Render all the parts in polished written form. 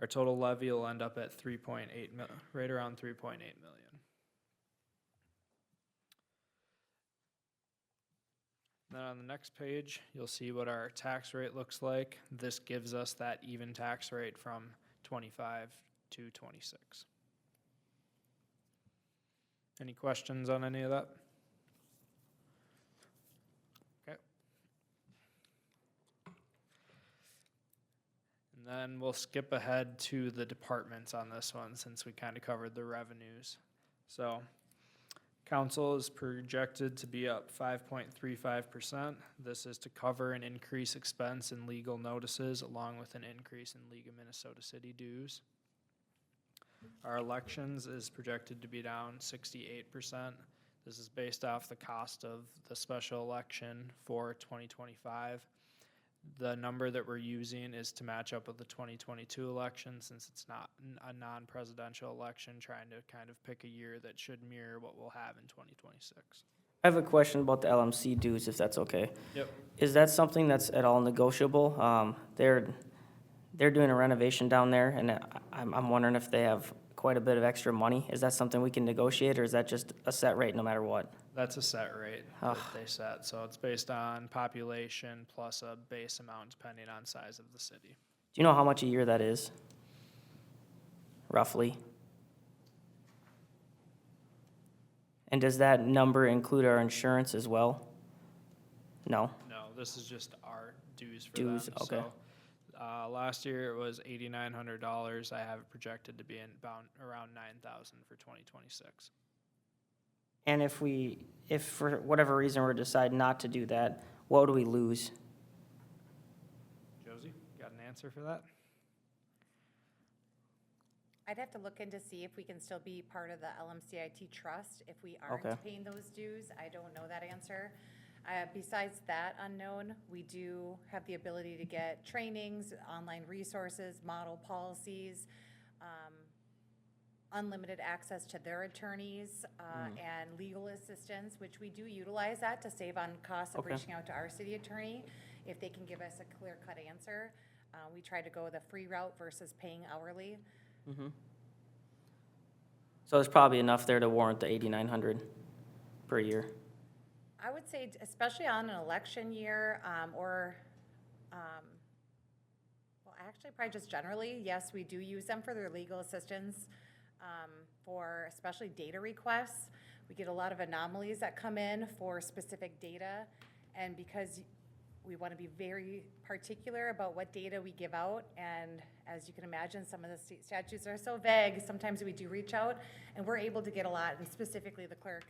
Our total levy will end up at 3.8 mil, right around 3.8 million. Then on the next page, you'll see what our tax rate looks like. This gives us that even tax rate from 25 to 26. Any questions on any of that? Okay. And then we'll skip ahead to the departments on this one since we kind of covered the revenues. So council is projected to be up 5.35%. This is to cover an increased expense in legal notices along with an increase in League of Minnesota City dues. Our elections is projected to be down 68%. This is based off the cost of the special election for 2025. The number that we're using is to match up with the 2022 election since it's not a non-presidential election, trying to kind of pick a year that should mirror what we'll have in 2026. I have a question about the LMC dues, if that's okay. Yep. Is that something that's at all negotiable? They're doing a renovation down there, and I'm wondering if they have quite a bit of extra money. Is that something we can negotiate, or is that just a set rate no matter what? That's a set rate that they set. So it's based on population plus a base amount depending on size of the city. Do you know how much a year that is? Roughly? And does that number include our insurance as well? No? No, this is just our dues for Dues, them. okay. So, last year it was $8,900. I have it projected to be in about around 9,000 for 2026. And if for whatever reason we decide not to do that, what would we lose? Josie, got an answer for that? I'd have to look into see if we can still be part of the LMCIT trust if we aren't Okay. paying those dues. I don't know that answer. Besides that unknown, we do have the ability to get trainings, online resources, model policies, unlimited access to their attorneys, and legal assistance, which we do utilize that to save on costs of Okay. reaching out to our city attorney. If they can give us a clear-cut answer, we try to go the free route versus paying hourly. So there's probably enough there to warrant the 8,900 per year. I would say, especially on an election year, well, actually, probably just generally, yes, we do use them for their legal assistance, for especially data requests. We get a lot of anomalies that come in for specific data, and because we want to be very particular about what data we give out, and as you can imagine, some of the state statutes are so vague, sometimes we do reach out, and we're able to get a lot, and specifically the clerk,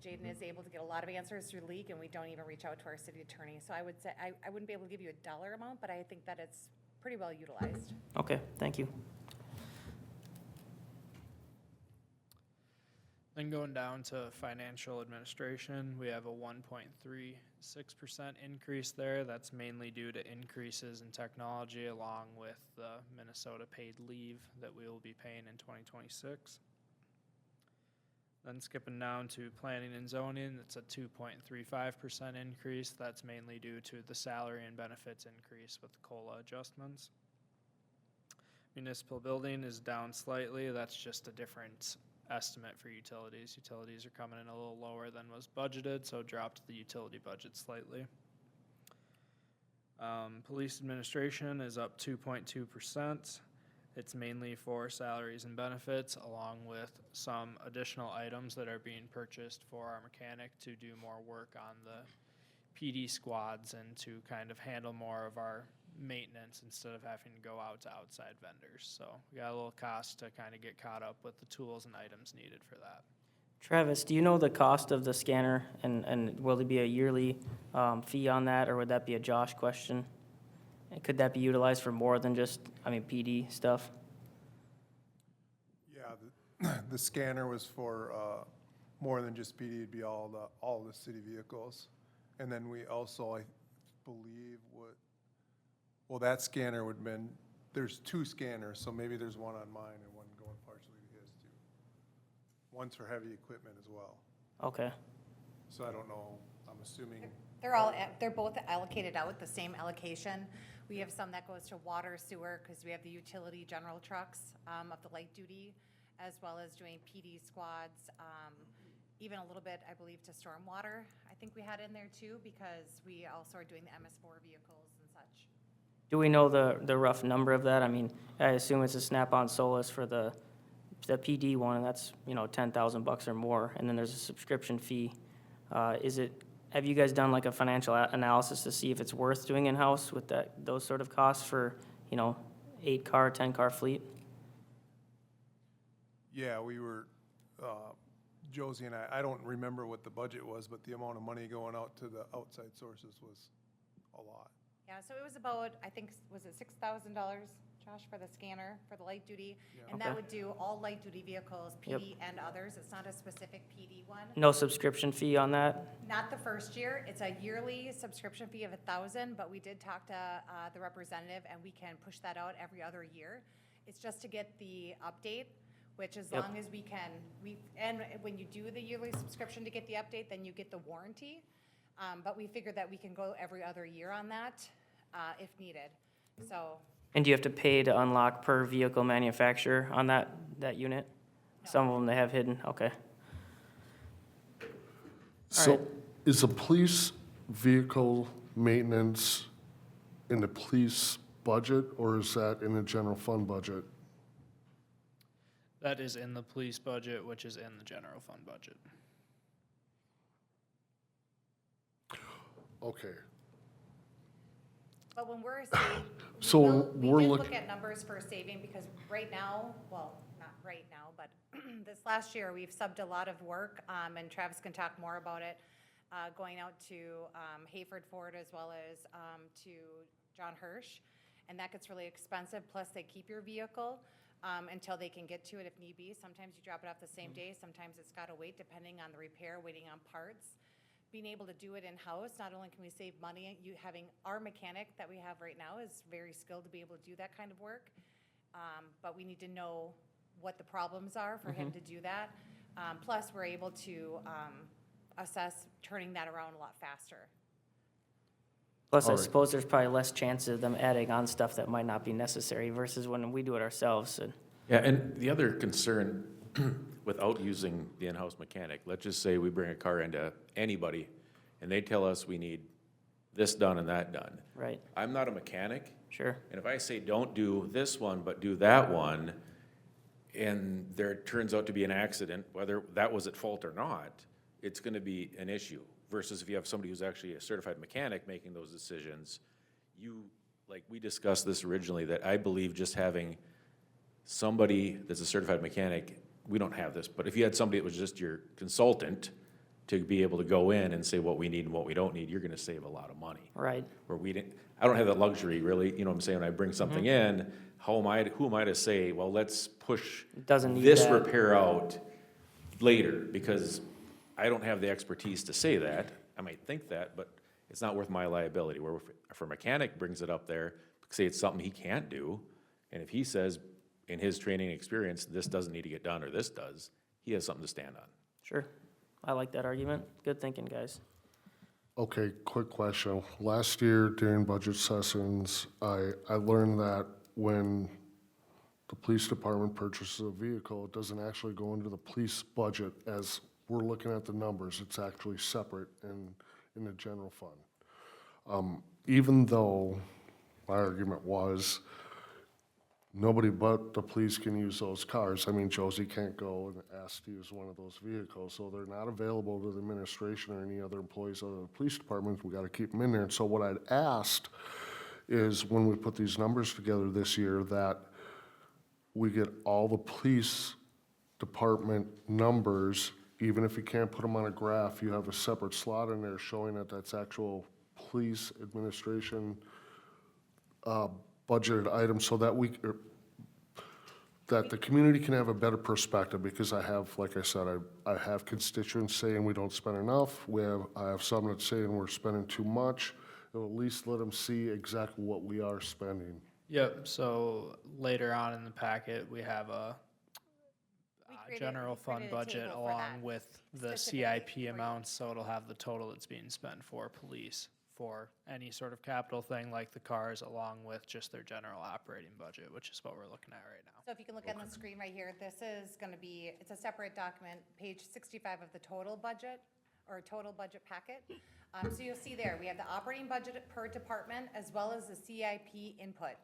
Jaden is able to get a lot of answers through League, and we don't even reach out to our city attorney. So I would say, I wouldn't be able to give you a dollar amount, but I think that it's pretty well utilized. Okay, thank you. Then going down to financial administration, we have a 1.36% increase there. That's mainly due to increases in technology along with the Minnesota paid leave that we will be paying in 2026. Then skipping down to planning and zoning, it's a 2.35% increase. That's mainly due to the salary and benefits increase with the COLA adjustments. Municipal building is down slightly. That's just a different estimate for utilities. Utilities are coming in a little lower than was budgeted, so dropped the utility budget slightly. Police administration is up 2.2%. It's mainly for salaries and benefits, along with some additional items that are being purchased for our mechanic to do more work on the PD squads and to kind of handle more of our maintenance instead of having to go out to outside vendors. So we got a little cost to kind of get caught up with the tools and items needed for that. Travis, do you know the cost of the scanner, and will there be a yearly fee on that, or would that be a Josh question? And could that be utilized for more than just, PD stuff? Yeah, the scanner was for more than just PD, it'd be all the city vehicles. And then we also, I believe, that scanner would have been, there's two scanners, so maybe there's one on mine and one going partially to his too. One's for heavy equipment as well. Okay, So I don't know, I'm assuming, They're both allocated out, the same allocation. We have some that goes to water, sewer, because we have the utility general trucks of the light duty, as well as doing PD squads, even a little bit, I believe, to stormwater. I think we had in there too, because we also are doing the MS4 vehicles and such. Do we know the rough number of that? I mean, I assume it's a Snap-on Solus for the PD one, and that's, you know, $10,000 or more, and then there's a subscription fee. Have you guys done like a financial analysis to see if it's worth doing in-house with those sort of costs for, you know, 8-car, 10-car fleet? Yeah, we were, Josie and I don't remember what the budget was, but the amount of money going out to the outside sources was a lot. Yeah, so it was about, I think, was it $6,000, Josh, for the scanner, for the light duty? And that Okay. would do all light duty vehicles, Yep. PD and others. It's not a specific PD one. No subscription fee on that? Not the first year. It's a yearly subscription fee of $1,000, but we did talk to the representative, and we can push that out every other year. It's just to get the update, which as Yep. long as we can, and when you do the yearly subscription to get the update, then you get the warranty. But we figured that we can go every other year on that, if needed. So, And do you have to pay to unlock per vehicle manufacturer on that unit? Some of them they have hidden, okay. So is a police vehicle maintenance in the police budget, or is that in the general fund budget? That is in the police budget, which is in the general fund budget. Okay, but when we're saving, So we we're did look- look at numbers for saving, because right now, well, not right now, but this last year, we've subbed a lot of work, and Travis can talk more about it, going out to Hayford Ford as well as to John Hirsch, and that gets really expensive, plus they keep your vehicle until they can get to it if need be. Sometimes you drop it off the same day, sometimes it's gotta wait, depending on the repair, waiting on parts. Being able to do it in-house, not only can we save money, having our mechanic that we have right now is very skilled to be able to do that kind of work. But we need to know what the problems are for him to do that. Plus, we're able to assess turning that around a lot faster. Plus, I Alright. suppose there's probably less chance of them adding on stuff that might not be necessary versus when we do it ourselves. And Yeah, and the other concern, without using the in-house mechanic, let's just say we bring a car into anybody, and they tell us we need this done and that done. Right, I'm not a mechanic, sure, and if I say, don't do this one, but do that one, and there turns out to be an accident, whether that was at fault or not, it's gonna be an issue. Versus if you have somebody who's actually a certified mechanic making those decisions, like we discussed this originally, that I believe just having somebody that's a certified mechanic, we don't have this, but if you had somebody that was just your consultant to be able to go in and say what we need and what we don't need, you're gonna save a lot of money. right. Where I don't have that luxury really, you know what I'm saying, when I bring something Mm-hmm. in, who am I to say, well, let's push Doesn't need this that. repair out later, because I don't have the expertise to say that. I might think that, but it's not worth my liability. Where if a mechanic brings it up there, say it's something he can't do, and if he says in his training and experience, this doesn't need to get done, or this does, he has something to stand on. Sure. I like that argument. Good thinking, guys. okay, quick question. Last year during budget sessions, I learned that when the police department purchases a vehicle, it doesn't actually go into the police budget as we're looking at the numbers. It's actually separate in the general fund. Even though my argument was, nobody but the police can use those cars. I mean, Josie can't go and ask to use one of those vehicles, so they're not available to the administration or any other employees other than the police department. We gotta keep them in there. And so what I'd asked is, when we put these numbers together this year, that we get all the police department numbers, even if you can't put them on a graph, you have a separate slot in there showing that that's actual police administration budgeted items, so that that the community can have a better perspective, because I have, like I said, I have constituents saying we don't spend enough, I have some that saying we're spending too much. It'll at least let them see exactly what we are spending. Yep, so later on in the packet, we have a We created- general we fund created a budget table for along that with the specifically for CIP you. amounts, so it'll have the total that's being spent for police for any sort of capital thing like the cars, along with just their general operating budget, which is what we're looking at right now. So if you can look on the screen right here, this is gonna be, it's a separate document, page 65 of the total budget, or total budget packet. So you'll see there, we have the operating budget per department as well as the CIP input.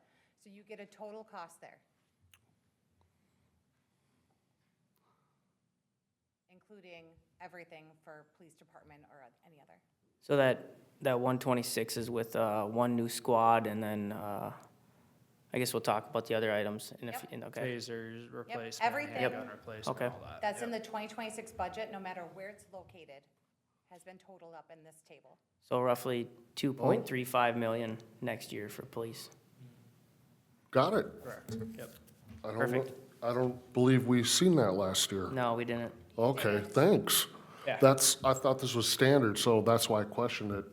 So you get a total cost there. Including everything for police department or any other. So that 126 is with one new squad, and then I guess we'll talk about the other items in a Yep. few, okay? Tasers replacement, everything. handgun replacement, Okay. all that. That's in Yep. the 2026 budget, no matter where it's located, has been totaled up in this table. So roughly 2.35 million next year for police. Got it. Correct, yep. I don't know, Perfect. I don't believe we seen that last year. No, we didn't. Okay, thanks. Yeah. I thought this was standard, so that's why I questioned it.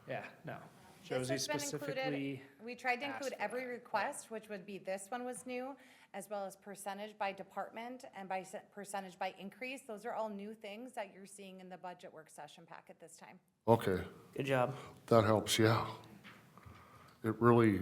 Yeah, no. This Josie has been included, specifically, we tried to include asked for every that. request, which would be, this one was new, as well as percentage by department and by percentage by increase. Those are all new things that you're seeing in the budget work session packet this time. Okay, Good job. that helps, yeah. It really,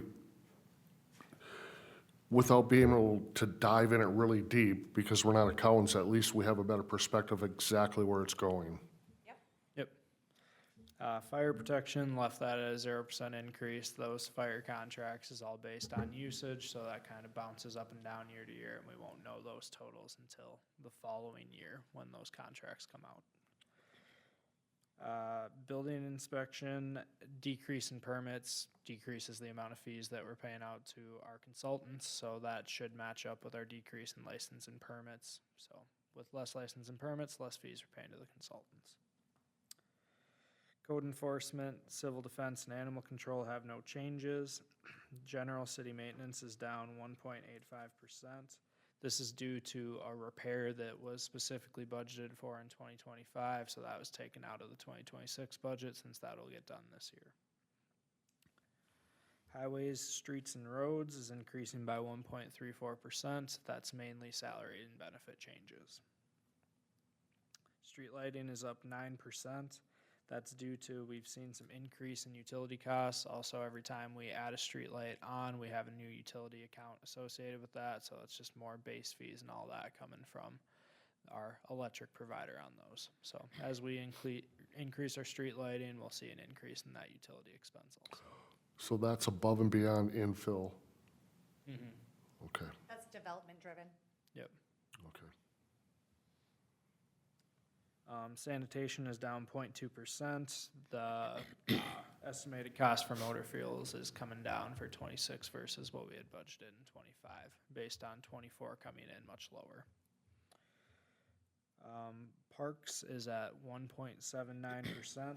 without being able to dive in it really deep, because we're not accountants, at least we have a better perspective of exactly where it's going. Yep. yep. Fire protection, left that at a 0% increase. Those fire contracts is all based on usage, so that kind of bounces up and down year to year, and we won't know those totals until the following year when those contracts come out. Building inspection, decrease in permits, decreases the amount of fees that we're paying out to our consultants, so that should match up with our decrease in license and permits. So with less license and permits, less fees are paying to the consultants. Code enforcement, civil defense, and animal control have no changes. General city maintenance is down 1.85%. This is due to a repair that was specifically budgeted for in 2025, so that was taken out of the 2026 budget since that'll get done this year. Highways, streets, and roads is increasing by 1.34%. That's mainly salary and benefit changes. Street lighting is up 9%. That's due to, we've seen some increase in utility costs. Also, every time we add a street light on, we have a new utility account associated with that. So it's just more base fees and all that coming from our electric provider on those. So as we increase our street lighting, we'll see an increase in that utility expense also. So that's above and beyond infill. Okay, That's development driven. Yep. okay. Sanitation is down 0.2%. The estimated cost for motor fuels is coming down for 26 versus what we had budgeted in 25, based on 24 coming in much lower. Parks is at 1.79%.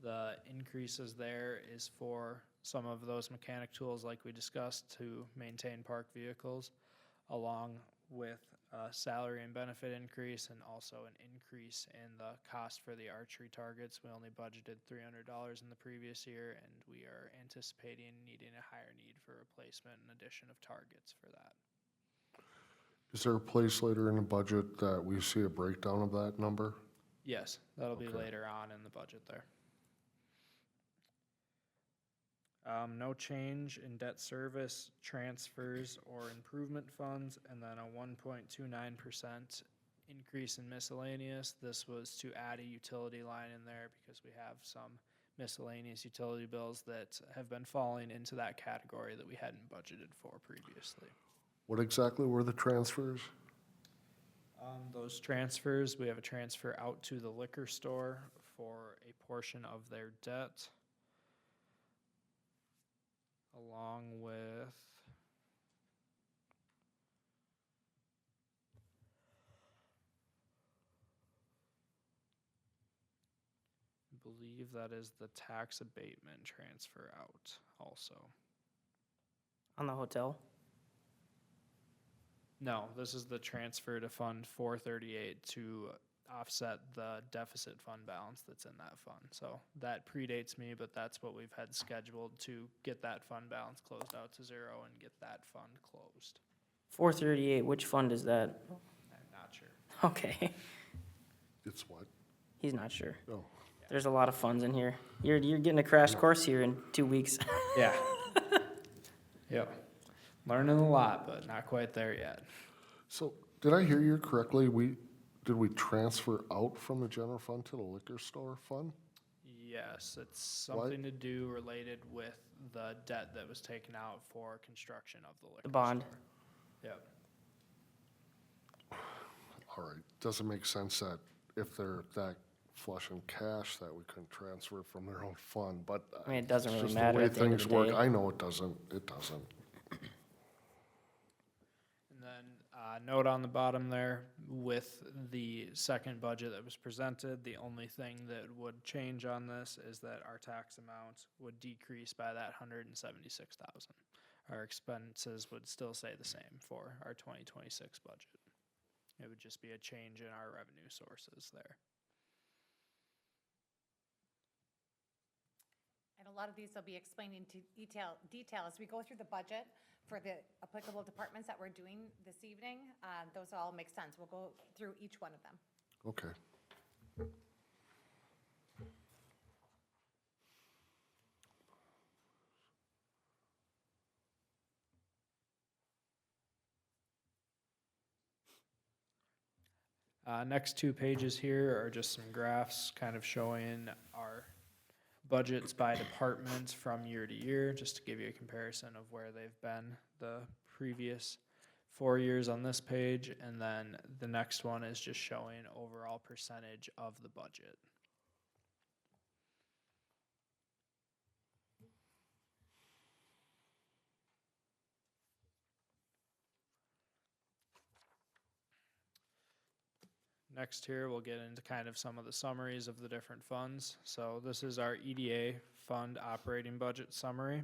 The increases there is for some of those mechanic tools like we discussed to maintain park vehicles, along with a salary and benefit increase and also an increase in the cost for the archery targets. We only budgeted $300 in the previous year, and we are anticipating needing a higher need for replacement and addition of targets for that. Is there a place later in the budget that we see a breakdown of that number? Yes, that'll be Okay. later on in the budget there. No change in debt service, transfers, or improvement funds, and then a 1.29% increase in miscellaneous. This was to add a utility line in there because we have some miscellaneous utility bills that have been falling into that category that we hadn't budgeted for previously. What exactly were the transfers? Those transfers, we have a transfer out to the liquor store for a portion of their debt, along with I believe that is the tax abatement transfer out also. On the hotel? No, this is the transfer to Fund 438 to offset the deficit fund balance that's in that fund. So that predates me, but that's what we've had scheduled to get that fund balance closed out to zero and get that fund closed. 438, which fund is that? I'm not sure. Okay, It's what? he's not sure. Oh, There's a lot of funds in here. You're getting a crash course here in 2 weeks. Yeah. Yep. Learning a lot, but not quite there yet. So, did I hear you correctly? Did we transfer out from the general fund to the liquor store fund? Yes, it's something to do related with the debt that was taken out for construction of the liquor The bond. store. Yep. All right, doesn't make sense that if they're that flush in cash that we couldn't transfer from their own fund, but. I mean, it doesn't it's really just matter way at the end of things the work. day. I know it doesn't, And then, note on the bottom there, with the second budget that was presented, the only thing that would change on this is that our tax amount would decrease by that 176,000. Our expenses would still stay the same for our 2026 budget. It would just be a change in our revenue sources there. And a lot of these will be explained into detail as we go through the budget for the applicable departments that we're doing this evening. Those all make sense. We'll go through each one of them. okay. Next two pages here are just some graphs kind of showing our budgets by department from year to year, just to give you a comparison of where they've been the previous 4 years on this page. And then the next one is just showing overall percentage of the budget. Next here, we'll get into kind of some of the summaries of the different funds. So this is our EDA fund operating budget summary.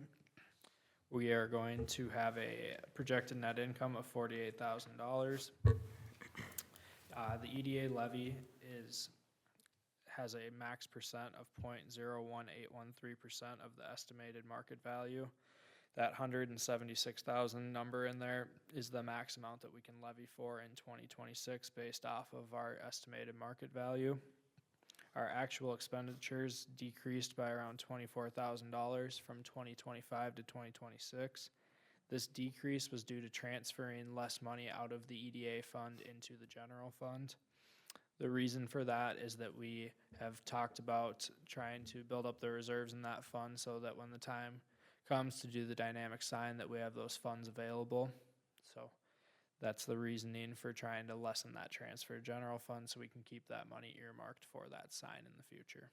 We are going to have a projected net income of $48,000. The EDA levy has a max percent of 0.01813% of the estimated market value. That 176,000 number in there is the max amount that we can levy for in 2026 based off of our estimated market value. Our actual expenditures decreased by around $24,000 from 2025 to 2026. This decrease was due to transferring less money out of the EDA fund into the general fund. The reason for that is that we have talked about trying to build up the reserves in that fund so that when the time comes to do the dynamic sign that we have those funds available. So that's the reasoning for trying to lessen that transfer to general fund so we can keep that money earmarked for that sign in the future.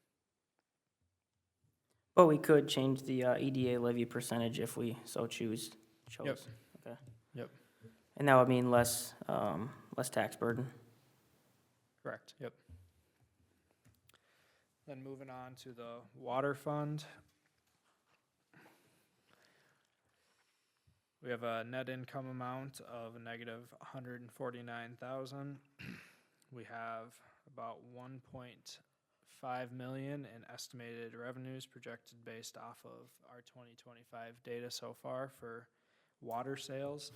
But we could change the EDA levy percentage if we so chose. Yep. Okay. Yep. And that would mean less tax burden. Correct, yep. Then moving on to the water fund. We have a net income amount of a negative 149,000. We have about 1.5 million in estimated revenues projected based off of our 2025 data so far for water sales.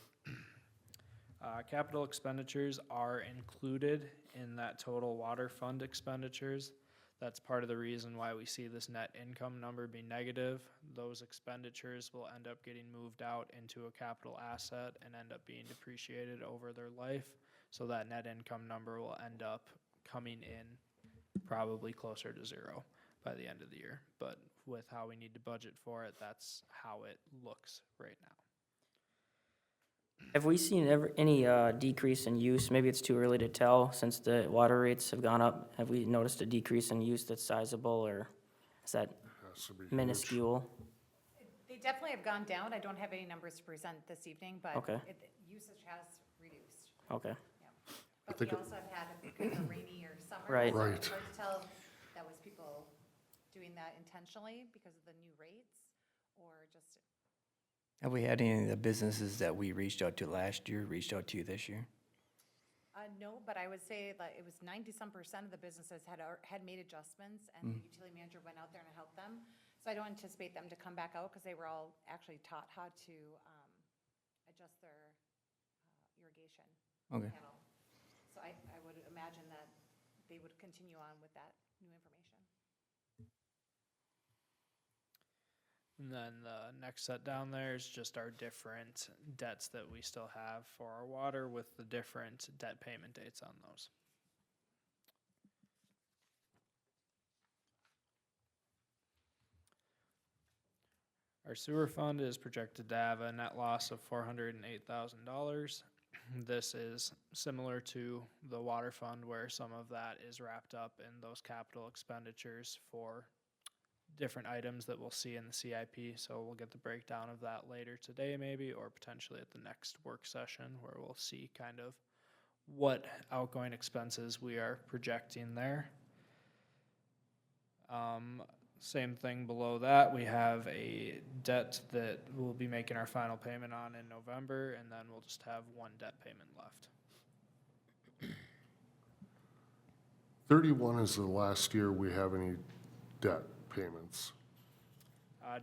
Capital expenditures are included in that total water fund expenditures. That's part of the reason why we see this net income number be negative. Those expenditures will end up getting moved out into a capital asset and end up being depreciated over their life. So that net income number will end up coming in probably closer to zero by the end of the year. But with how we need to budget for it, that's how it looks right now. Have we seen any decrease in use? Maybe it's too early to tell since the water rates have gone up. Have we noticed a decrease in use that's sizable, or is that Has to be huge. minuscule? They definitely have gone down. I don't have any numbers to present this evening, but Okay. Usage has reduced. Okay. But we think it- also have had a rainier summer. Right. so Right. It's hard to tell if that was people doing that intentionally because of the new rates or just, Have we had any of the businesses that we reached out to last year, reached out to you this year? no, but I would say that it was 90-some% of the businesses had made adjustments and the utility manager went out there and helped them. So I don't anticipate them to come back out because they were all actually taught how to adjust their irrigation Okay. panel. So I would imagine that they would continue on with that new information. And then the next set down there is just our different debts that we still have for our water with the different debt payment dates on those. Our sewer fund is projected to have a net loss of $408,000. This is similar to the water fund where some of that is wrapped up in those capital expenditures for different items that we'll see in the CIP. So we'll get the breakdown of that later today maybe, or potentially at the next work session where we'll see kind of what outgoing expenses we are projecting there. Same thing below that, we have a debt that we'll be making our final payment on in November, and then we'll just have one debt payment left. 31 is the last year we have any debt payments.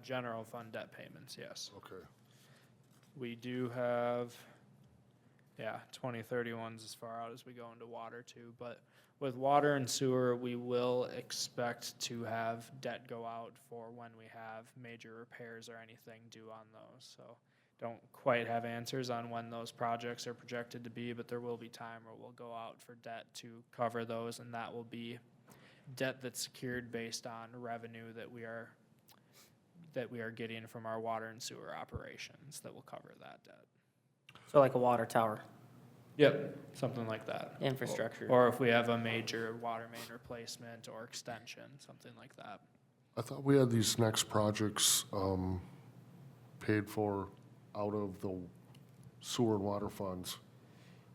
General fund debt payments, yes. Okay. We do have, 2031's as far out as we go into water too, but with water and sewer, we will expect to have debt go out for when we have major repairs or anything due on those. So don't quite have answers on when those projects are projected to be, but there will be time where we'll go out for debt to cover those, and that will be debt that's secured based on revenue that we are getting from our water and sewer operations that will cover that debt. So like a water tower, Yep, something like that. infrastructure. Or if we have a major water main replacement or extension, something like that. I thought we had these next projects paid for out of the sewer and water funds.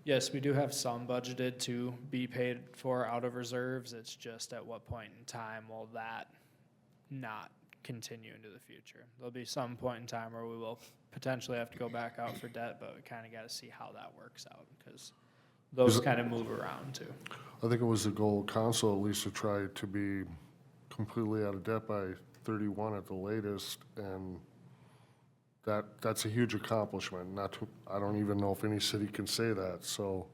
Yes, we do have some budgeted to be paid for out of reserves. It's just at what point in time will that not continue into the future? There'll be some point in time where we will potentially have to go back out for debt, but we kind of got to see how that works out because those kind of move around too. I think it was the goal of council at least to try to be completely out of debt by 31 at the latest, and that's a huge accomplishment. I don't even know if any city can say that, so,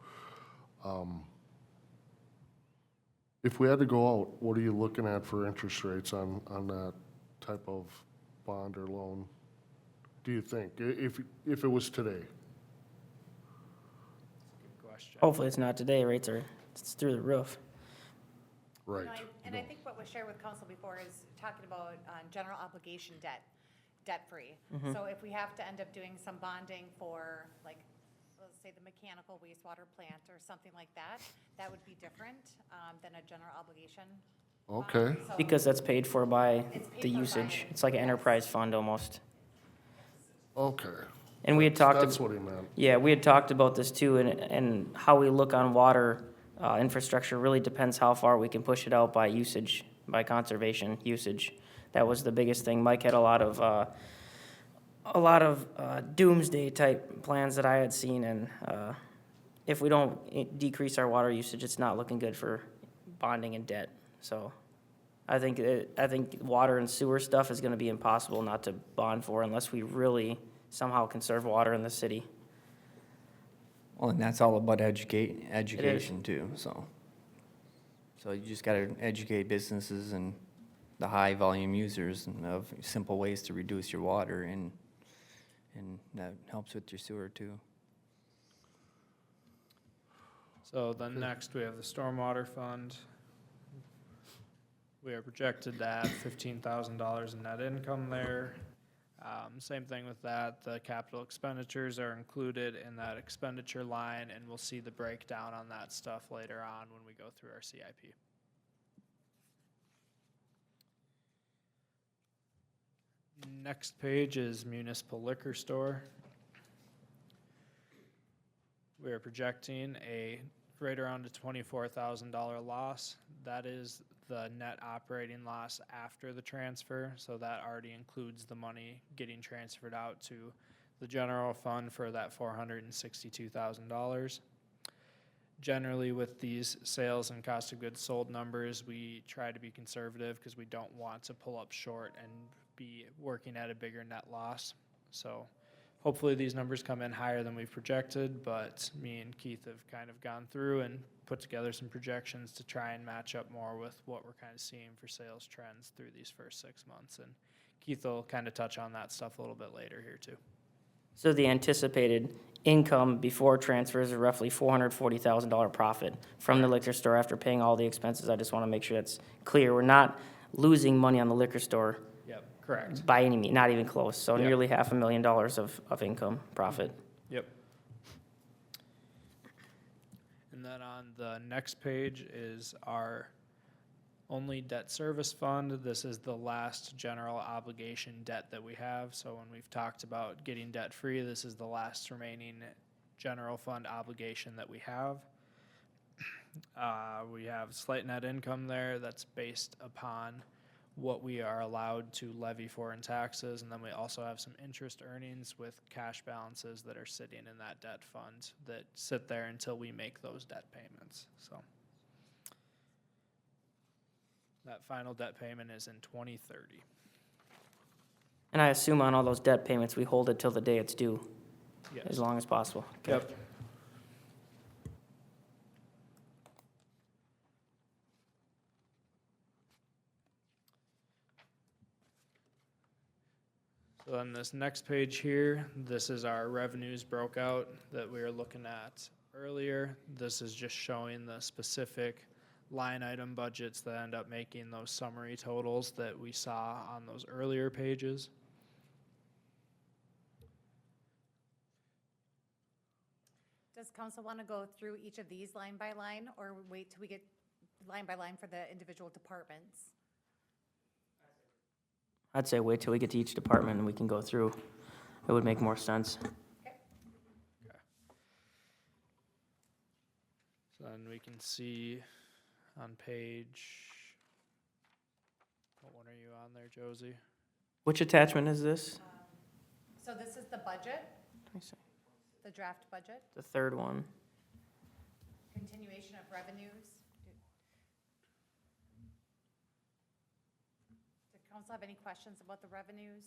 if we had to go out, what are you looking at for interest rates on that type of bond or loan, do you think, if it was today? Good question. Hopefully it's not today, rates are, it's through the roof. Right. And I think what was shared with council before is talking about general obligation debt, debt-free. So if we have to end up doing some bonding for, like, let's say the mechanical wastewater plant or something like that, that would be different than a general obligation. Okay, So Because that's paid for by It's paid the for by- usage. It's like an enterprise fund almost. okay. And we had talked. That's what he meant. Yeah, we had talked about this too, and how we look on water infrastructure really depends how far we can push it out by usage, by conservation usage. That was the biggest thing. Mike had a lot of doomsday type plans that I had seen, and if we don't decrease our water usage, it's not looking good for bonding and debt. So I think water and sewer stuff is going to be impossible not to bond for unless we really somehow conserve water in the city. Well, and that's all about education too, so. So you just gotta educate businesses and the high volume users of simple ways to reduce your water, and that helps with your sewer too. So then next we have the stormwater fund. We are projected to have $15,000 in net income there. Same thing with that, the capital expenditures are included in that expenditure line, and we'll see the breakdown on that stuff later on when we go through our CIP. Next page is municipal liquor store. We are projecting right around a $24,000 loss. That is the net operating loss after the transfer, so that already includes the money getting transferred out to the general fund for that $462,000. Generally, with these sales and cost of goods sold numbers, we try to be conservative because we don't want to pull up short and be working at a bigger net loss. So hopefully these numbers come in higher than we've projected, but me and Keith have kind of gone through and put together some projections to try and match up more with what we're kind of seeing for sales trends through these first 6 months. And Keith will kind of touch on that stuff a little bit later here too. So the anticipated income before transfers is roughly $440,000 profit from the liquor store after paying all the expenses. I just want to make sure that's clear. We're not losing money on the liquor store Yep, correct. by any means, not even close. So Yep. nearly $500,000 of income profit. Yep. And then on the next page is our only debt service fund. This is the last general obligation debt that we have. So when we've talked about getting debt free, this is the last remaining general fund obligation that we have. We have slight net income there that's based upon what we are allowed to levy for in taxes. And then we also have some interest earnings with cash balances that are sitting in that debt fund that sit there until we make those debt payments, so. That final debt payment is in 2030. And I assume on all those debt payments, we hold it till the day it's due, Yes. as long as possible. Yep. So then this next page here, this is our revenues broke out that we were looking at earlier. This is just showing the specific line item budgets that end up making those summary totals that we saw on those earlier pages. Does council want to go through each of these line by line, or wait till we get line by line for the individual departments? I'd say wait till we get to each department and we can go through. It would make more sense. So then we can see on page, what one are you on there, Josie? Which attachment is this? So this is the budget, the draft budget, The third one. continuation of revenues. Does council have any questions about the revenues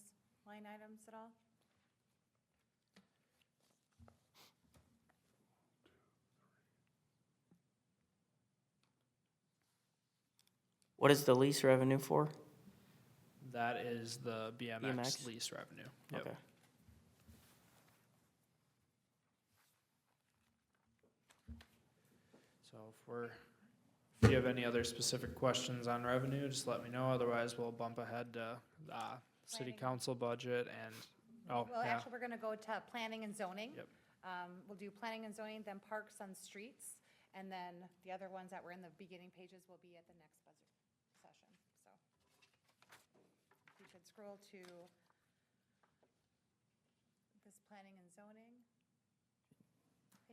line items at all? What is the lease revenue for? That is the BMX BMX? lease revenue. Yep. Okay. So if you have any other specific questions on revenue, just let me know. Otherwise, we'll bump ahead to, city Planning. council budget and, Well, yeah. actually, we're gonna go to planning and zoning. Yep. We'll do planning and zoning, then parks on streets, and then the other ones that were in the beginning pages will be at the next budget session, so. If you could scroll to this planning and zoning.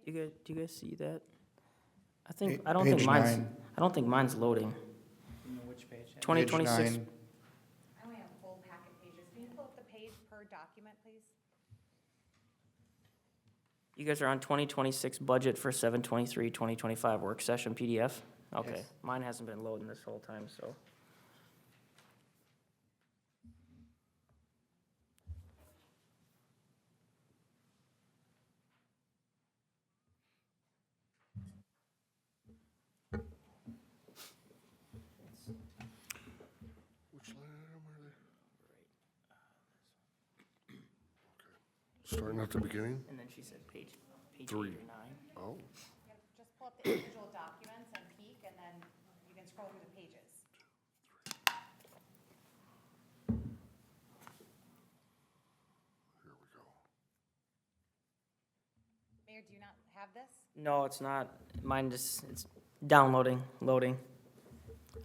Do you guys see that? I Pa- don't think page mine's, 9. I don't think mine's loading. Which page? 2026, I only have full packet pages. Can you pull up the page per document, please? you guys are on 2026 budget for 7/23/2025 work session PDF? Okay, Yes. mine hasn't been loading this whole time, so. Which line item are they? Okay. Starting at the beginning? And then she said page 8 Three. or 9. Oh, Yep, just pull up the individual documents and peek, and then you can scroll through the pages. here we go. Mayor, do you not have this? No, it's not. Mine just, it's downloading, loading.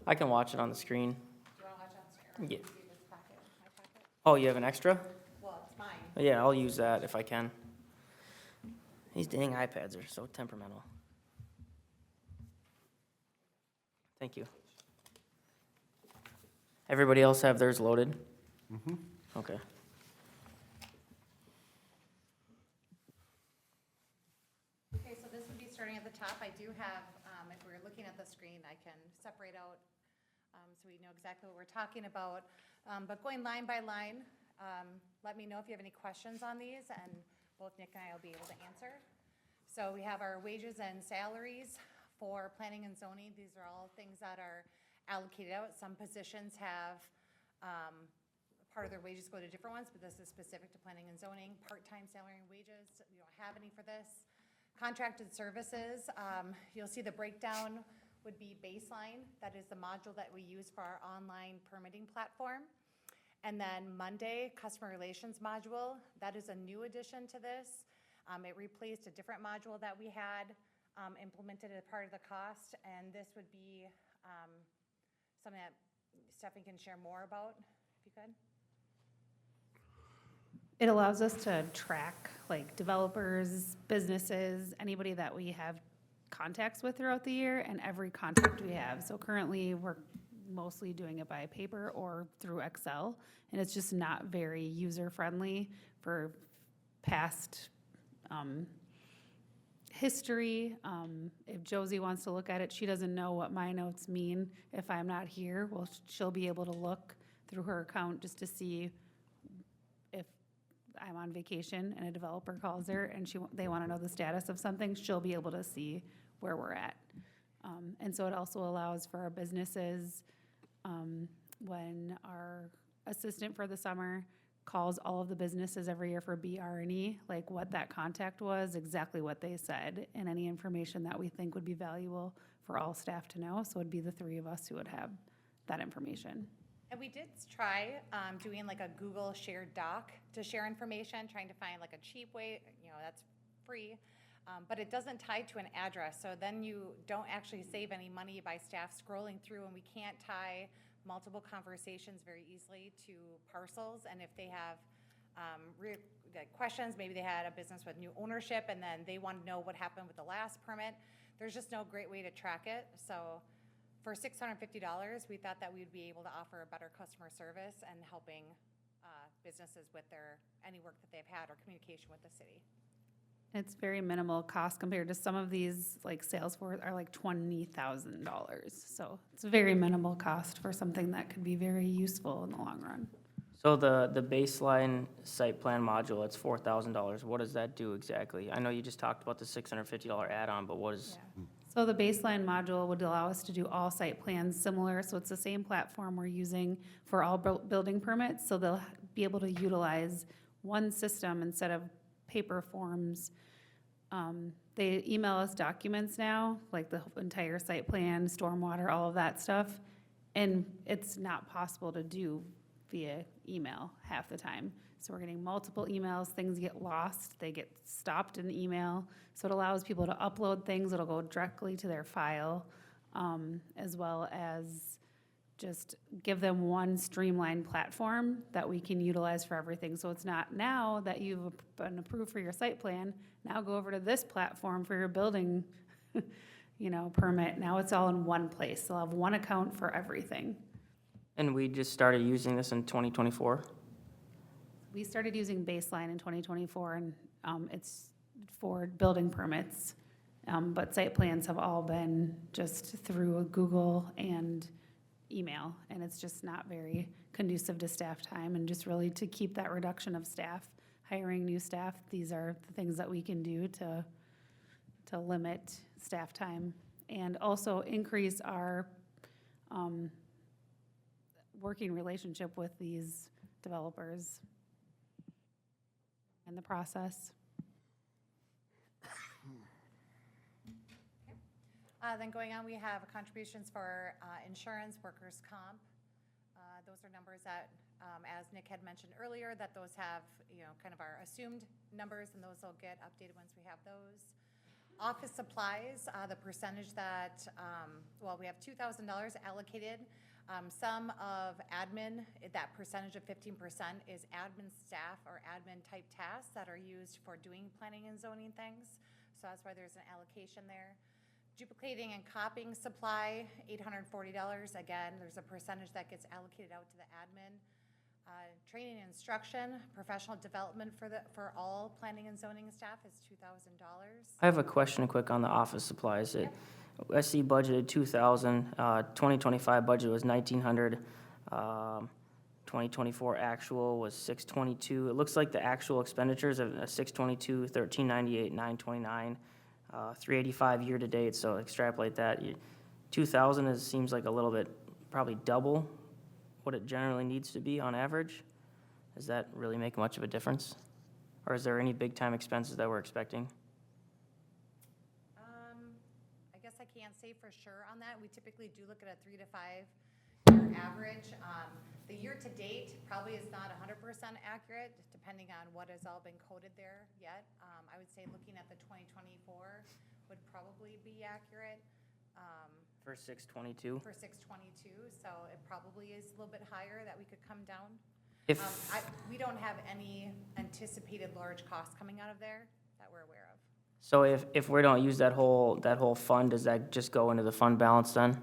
I can watch it on the screen. Do you want to watch on screen? Yeah. See this packet, my packet? Oh, you have an extra? Well, it's mine. Yeah, I'll use that if I can. These dang iPads are so temperamental. Thank you. Everybody else have theirs loaded? Mm-hmm. Okay. Okay, so this would be starting at the top. I do have, if we're looking at the screen, I can separate out, so we know exactly what we're talking about. But going line by line, let me know if you have any questions on these, and both Nick and I will be able to answer. So we have our wages and salaries for planning and zoning. These are all things that are allocated out. Some positions have, part of their wages go to different ones, but this is specific to planning and zoning. Part-time salary and wages, we don't have any for this. Contracted services, you'll see the breakdown would be baseline. That is the module that we use for our online permitting platform. And then Monday, customer relations module, that is a new addition to this. It replaced a different module that we had implemented as part of the cost, and this would be something that Stephanie can share more about, if you could. It allows us to track like developers, businesses, anybody that we have contacts with throughout the year and every contact we have. So currently, we're mostly doing it by paper or through Excel, and it's just not very user-friendly for past history. If Josie wants to look at it, she doesn't know what my notes mean if I'm not here. Well, she'll be able to look through her account just to see if I'm on vacation and a developer calls her and they want to know the status of something, she'll be able to see where we're at. And so it also allows for our businesses, when our assistant for the summer calls all of the businesses every year for BR&E, like what that contact was, exactly what they said, and any information that we think would be valuable for all staff to know. So it'd be the three of us who would have that information. And we did try doing like a Google shared doc to share information, trying to find like a cheap way, that's free, but it doesn't tie to an address. So then you don't actually save any money by staff scrolling through, and we can't tie multiple conversations very easily to parcels. And if they have questions, maybe they had a business with new ownership and then they want to know what happened with the last permit, there's just no great way to track it. So for $650, we thought that we'd be able to offer a better customer service and helping businesses with any work that they've had or communication with the city. It's very minimal cost compared to some of these, like Salesforce are like $20,000. So it's a very minimal cost for something that could be very useful in the long run. So the baseline site plan module, it's $4,000. What does that do exactly? I know you just talked about the $650 add-on, but what is? So the baseline module would allow us to do all site plans similar, so it's the same platform we're using for all building permits, so they'll be able to utilize one system instead of paper forms. They email us documents now, like the entire site plan, stormwater, all of that stuff, and it's not possible to do via email half the time. So we're getting multiple emails, things get lost, they get stopped in the email. So it allows people to upload things, it'll go directly to their file, as well as just give them one streamlined platform that we can utilize for everything. So it's not now that you've been approved for your site plan, now go over to this platform for your building, permit. Now it's all in one place. They'll have one account for everything. And we just started using this in 2024? We started using Baseline in 2024, and it's for building permits. But site plans have all been just through Google and email, and it's just not very conducive to staff time, and just really to keep that reduction of staff, hiring new staff, these are the things that we can do to limit staff time and also increase our working relationship with these developers in the process. Then going on, we have contributions for insurance, workers' comp. Those are numbers that, as Nick had mentioned earlier, that those have, kind of our assumed numbers, and those will get updated once we have those. Office supplies, the percentage that, we have $2,000 allocated. Some of admin, that percentage of 15% is admin staff or admin type tasks that are used for doing planning and zoning things. So that's why there's an allocation there. Duplicating and copying supply, $840. Again, there's a percentage that gets allocated out to the admin. Training and instruction, professional development for all planning and zoning staff is $2,000. I have a question quick on the office supplies. I see budgeted 2,000, 2025 budget was 1,900, 2024 actual was 622. It looks like the actual expenditures of 622, 1398, 929, 385 year to date, so extrapolate that. 2,000 seems like a little bit, probably double what it generally needs to be on average. Does that really make much of a difference? Or is there any big-time expenses that we're expecting? I guess I can't say for sure on that. We typically do look at a 3 to 5 year average. The year-to-date probably is not 100% accurate, depending on what has all been coded there yet. I would say looking at the 2024 would probably be accurate. For 622? For 622, so it probably is a little bit higher that we could come down. If, We don't have any anticipated large costs coming out of there that we're aware of. so if we don't use that whole fund, does that just go into the fund balance then?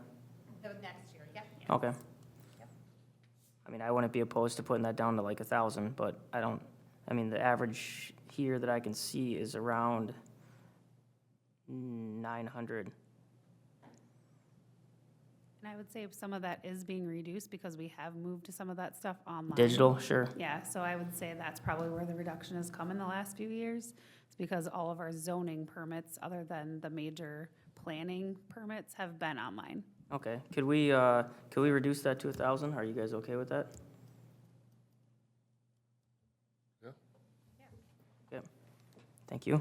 The next year, yep. Okay. Yep. I mean, I wouldn't be opposed to putting that down to like 1,000, but I mean, the average here that I can see is around 900. And I would say some of that is being reduced because we have moved to some of that stuff online. Digital, sure. Yeah, so I would say that's probably where the reduction has come in the last few years. It's because all of our zoning permits, other than the major planning permits, have been online. Okay, could we reduce that to 1,000? Are you guys okay with that? Yeah. Okay, thank you.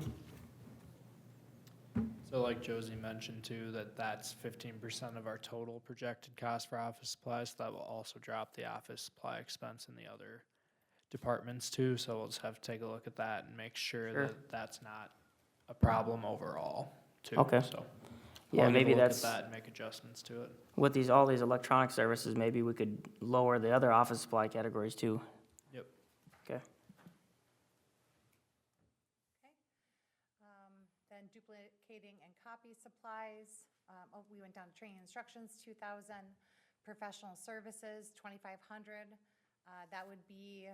So like Josie mentioned too, that's 15% of our total projected cost for office supplies. That will also drop the office supply expense in the other departments too. So we'll just have to take a look at that and make sure Sure. that that's not a problem overall too. Okay. So Yeah, we'll maybe look at that's, that and make adjustments to it. with all these electronic services, maybe we could lower the other office supply categories too. Yep. Okay, Then duplicating and copy supplies, we went down to training instructions, 2,000, professional services, 2,500. That would be,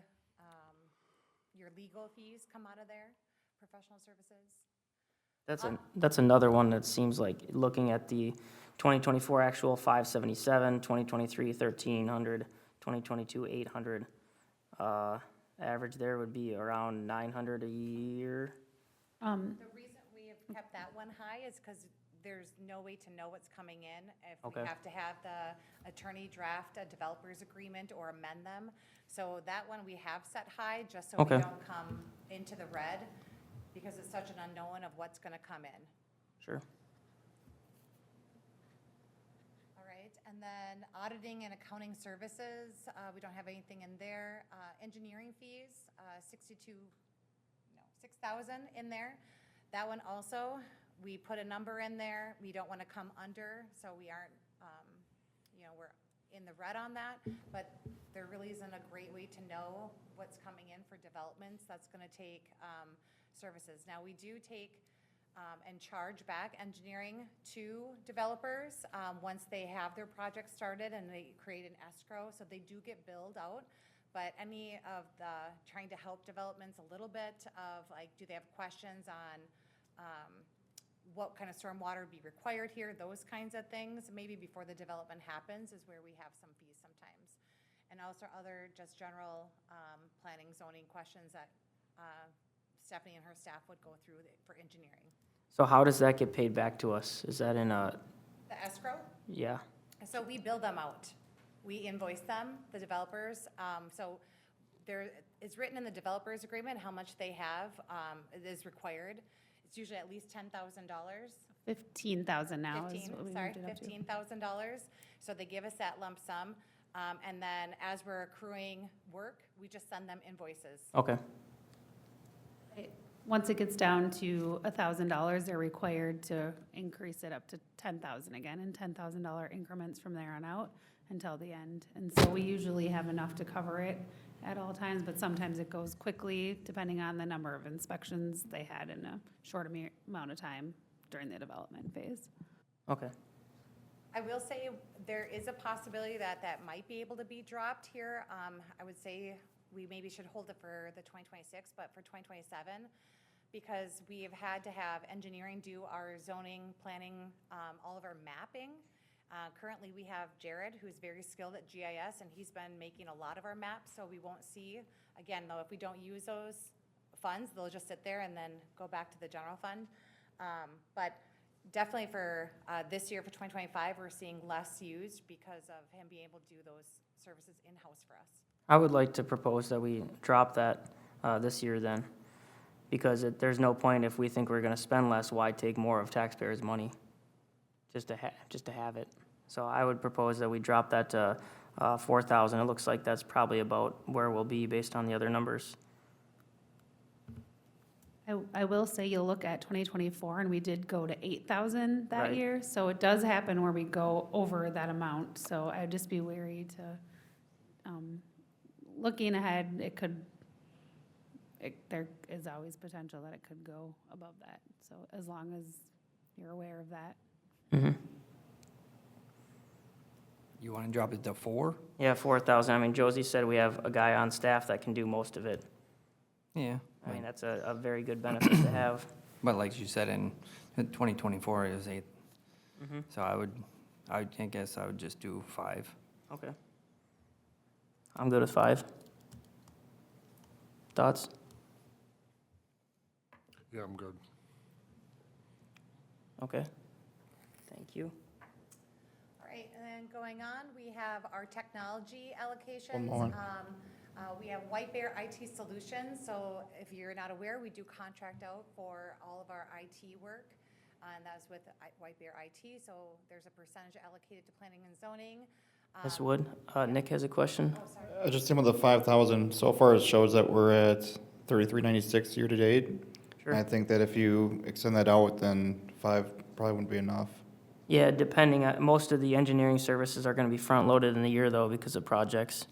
your legal fees come out of there, professional services. that's another one that seems like, looking at the 2024 actual, 577, 2023, 1,300, 2022, 800. Average there would be around 900 a year. The reason we have kept that one high is because there's no way to know what's coming in. If we Okay. have to have the attorney draft a developer's agreement or amend them. So that one we have set high, just so we Okay. don't come into the red, because it's such an unknown of what's gonna come in. Sure. All right, and then auditing and accounting services, we don't have anything in there. Engineering fees, 6,000 in there. That one also, we put a number in there. We don't want to come under, so we aren't, we're in the red on that. But there really isn't a great way to know what's coming in for developments. That's going to take services. Now, we do take and charge back engineering to developers once they have their project started and they create an escrow, so they do get billed out. But any of the, trying to help developments a little bit of, like, do they have questions on what kind of stormwater be required here, those kinds of things, maybe before the development happens is where we have some fees sometimes. And also other just general planning, zoning questions that Stephanie and her staff would go through for engineering. So how does that get paid back to us? Is that in a, The escrow, yeah, so we bill them out. We invoice them, the developers. So there, it's written in the developer's agreement how much they have, it is required. It's usually at least $10,000. 15,000 now is 15, what we sorry, moved it up to. $15,000. So they give us that lump sum. And then as we're accruing work, we just send them invoices. okay, Once it gets down to $1,000, they're required to increase it up to 10,000 again, and $10,000 increments from there on out until the end. And so we usually have enough to cover it at all times, but sometimes it goes quickly, depending on the number of inspections they had in a short amount of time during the development phase. okay. I will say there is a possibility that that might be able to be dropped here. I would say we maybe should hold it for the 2026, but for 2027, because we have had to have engineering do our zoning, planning, all of our mapping. Currently, we have Jared, who's very skilled at GIS, and he's been making a lot of our maps, so we won't see. Again, though, if we don't use those funds, they'll just sit there and then go back to the general fund. But definitely for this year, for 2025, we're seeing less used because of him being able to do those services in-house for us. I would like to propose that we drop that this year then, because there's no point if we think we're gonna spend less, why take more of taxpayers' money? Just to have it. So I would propose that we drop that to 4,000. It looks like that's probably about where we'll be based on the other numbers. I will say, you'll look at 2024, and we did go to 8,000 that Right. year. So it does happen where we go over that amount. So I'd just be wary to, looking ahead, there is always potential that it could go above that. So as long as you're aware of that. You want to drop it to 4? Yeah, 4,000. I mean, Josie said we have a guy on staff that can do most of it. Yeah. I mean, that's a very good benefit to have. But like you said, in 2024, it was 8. So I guess I would just do 5. Okay. I'm good with 5. Thoughts? Yeah, I'm good. Okay. Thank you. All right, and then going on, we have our technology allocations. moment. We have White Bear IT Solutions, so if you're not aware, we do contract out for all of our IT work, and that's with White Bear IT, so there's a percentage allocated to planning and zoning. Ms. Wood, Nick has a question. Oh, sorry. Just some of the 5,000, so far it shows that we're at 3396 year to date. Sure. I think that if you extend that out, then 5 probably wouldn't be enough. Yeah, depending, most of the engineering services are gonna be front-loaded in the year, though, because of projects.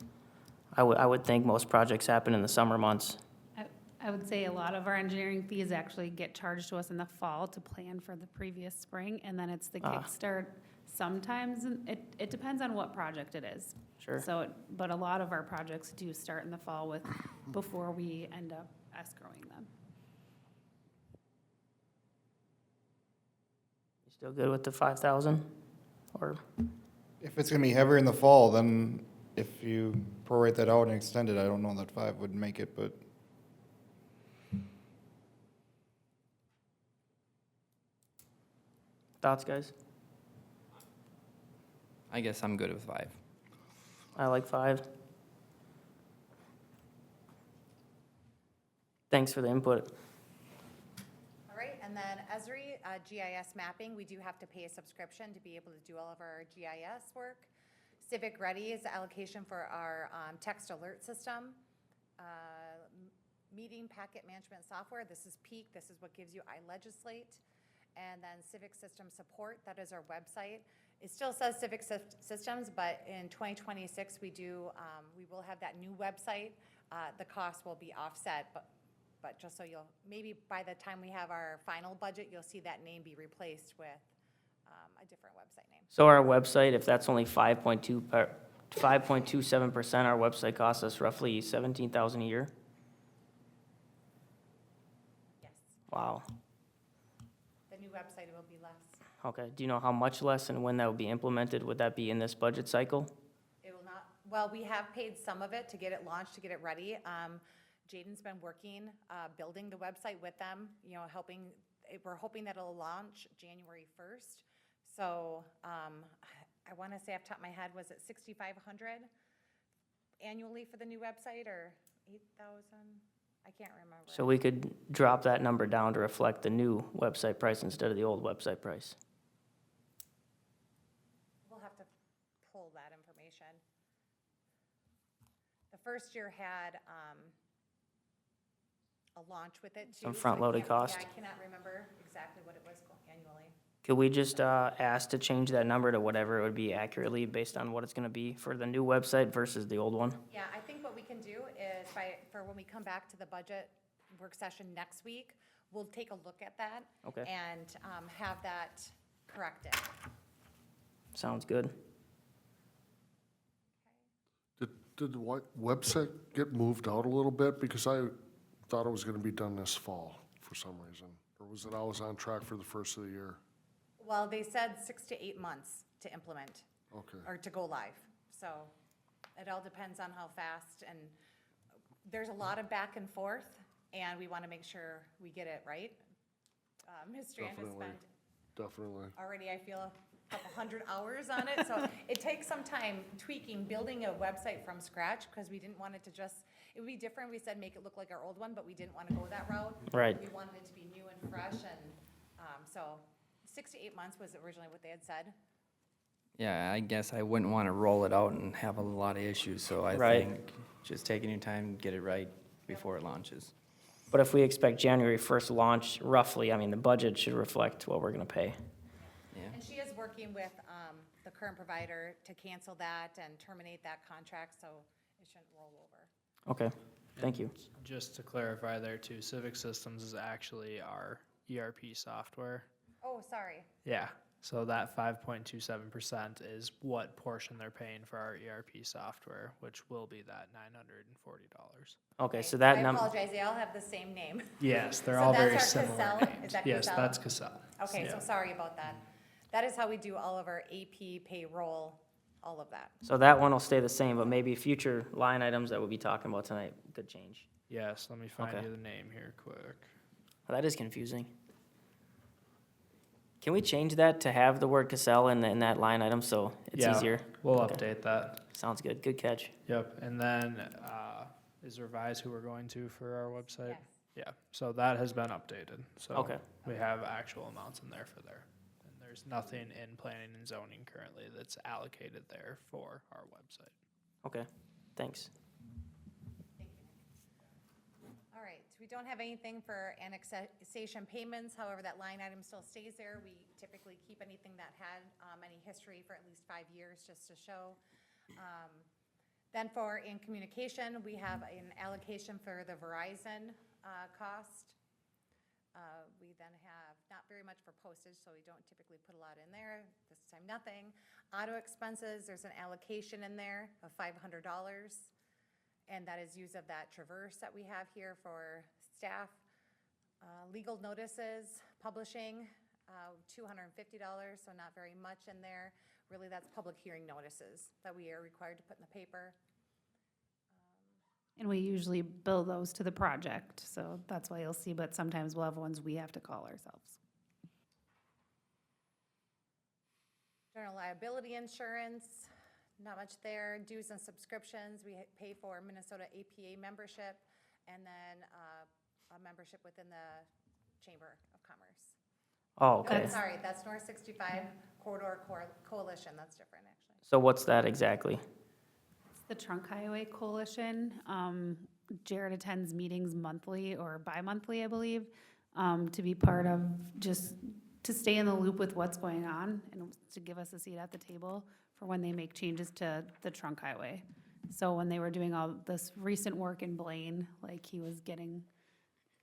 I would think most projects happen in the summer months. I would say a lot of our engineering fees actually get charged to us in the fall to plan for the previous spring, and then it's the kickstart sometimes. And it depends on what project it is. Sure. So, but a lot of our projects do start in the fall before we end up escrowing them. You still good with the 5,000? Or, If it's gonna be heavier in the fall, then if you prorate that out and extend it, I don't know that 5 would make it, but thoughts, guys? I guess I'm good with 5. I like 5. Thanks for the input. All right, and then Esri, GIS mapping, we do have to pay a subscription to be able to do all of our GIS work. Civic Ready is the allocation for our text alert system. Meeting packet management software, this is Peak, this is what gives you iLegislate. And then Civic System Support, that is our website. It still says Civic Systems, but in 2026, we will have that new website. The cost will be offset, but just so maybe by the time we have our final budget, you'll see that name be replaced with a different website name. So our website, if that's only 5.27%, our website costs us roughly 17,000 a year? Yes, Wow. the new website will be less. Okay, do you know how much less and when that will be implemented? Would that be in this budget cycle? It will not, well, we have paid some of it to get it launched, to get it ready. Jaden's been working, building the website with them, we're hoping that it'll launch January 1st. So, I want to say off the top of my head, was it 6,500 annually for the new website, or 8,000? I can't remember. So we could drop that number down to reflect the new website price instead of the old website price. We'll have to pull that information. The first year had a launch with it too. Some so I front-loaded can't- cost. Yeah, I cannot remember exactly what it was annually. Could we just ask to change that number to whatever it would be accurately based on what it's gonna be for the new website versus the old one? Yeah, I think what we can do is for when we come back to the budget work session next week, we'll take a look at that. Okay. And have that corrected. Sounds good. Did the website get moved out a little bit? Because I thought it was gonna be done this fall for some reason. Or was it always on track for the first of the year? Well, they said 6 to 8 months to implement. Okay. Or to go live. So it all depends on how fast, and there's a lot of back and forth, and we want to make sure we get it right. Ms. Strand has Definitely. spent Definitely. Already I feel a couple hundred hours on it, so it takes some time tweaking, building a website from scratch, because we didn't want it to just, it would be different, we said make it look like our old one, but we didn't want to go that route. Right. We wanted it to be new and fresh, and, so 6 to 8 months was originally what they had said. Yeah, I guess I wouldn't want to roll it out and have a lot of issues, so I Right. think just taking your time, get it right before it launches. But if we expect January 1st launch, roughly, I mean, the budget should reflect what we're gonna pay. Yeah, And she is working with, the current provider to cancel that and terminate that contract, so it shouldn't roll over. Okay, thank you. Just to clarify there too, Civic Systems is actually our ERP software. Oh, sorry. Yeah, so that 5.27% is what portion they're paying for our ERP software, which will be that $940. Okay, so that I number, apologize, they all have the same name. Yes, they're So all that's very our similar Cassell? names. Is that Yes, Cassell? that's Cassell. Okay, so Yeah. sorry about that. That is how we do all of our AP, payroll, all of that. so that one will stay the same, but maybe future line items that we'll be talking about tonight could change. Yes, let me find Okay. you the name here quick. Well, that is confusing. Can we change that to have the word Cassell in that line item so it's Yeah, easier? We'll Okay. update that. Sounds good, good catch. Yep, and then, is Revise who we're going to for our website? Yes. Yeah, so that has been updated, so. Okay. We have actual amounts in there for there. And there's nothing in planning and zoning currently that's allocated there for our website. Okay, thanks. All right, we don't have anything for annexation payments, however, that line item still stays there. We typically keep anything that had any history for at least 5 years, just to show. Then for in communication, we have an allocation for the Verizon cost. We then have not very much for postage, so we don't typically put a lot in there. This time, nothing. Auto expenses, there's an allocation in there of $500. And that is use of that traverse that we have here for staff. Legal notices, publishing, $250, so not very much in there. Really, that's public hearing notices that we are required to put in the paper. And we usually bill those to the project, so that's why you'll see, but sometimes we'll have ones we have to call ourselves. General liability insurance, not much there. Dues and subscriptions, we pay for Minnesota APA membership, and then a membership within the Chamber of Commerce. Oh, No, okay. sorry, that's North 65 Corridor Coalition, that's different, actually. So what's that exactly? It's the Trunk Highway Coalition. Jared attends meetings monthly or bi-monthly, I believe, to be part of, just to stay in the loop with what's going on and to give us a seat at the table for when they make changes to the Trunk Highway. So when they were doing all this recent work in Blaine, like he was getting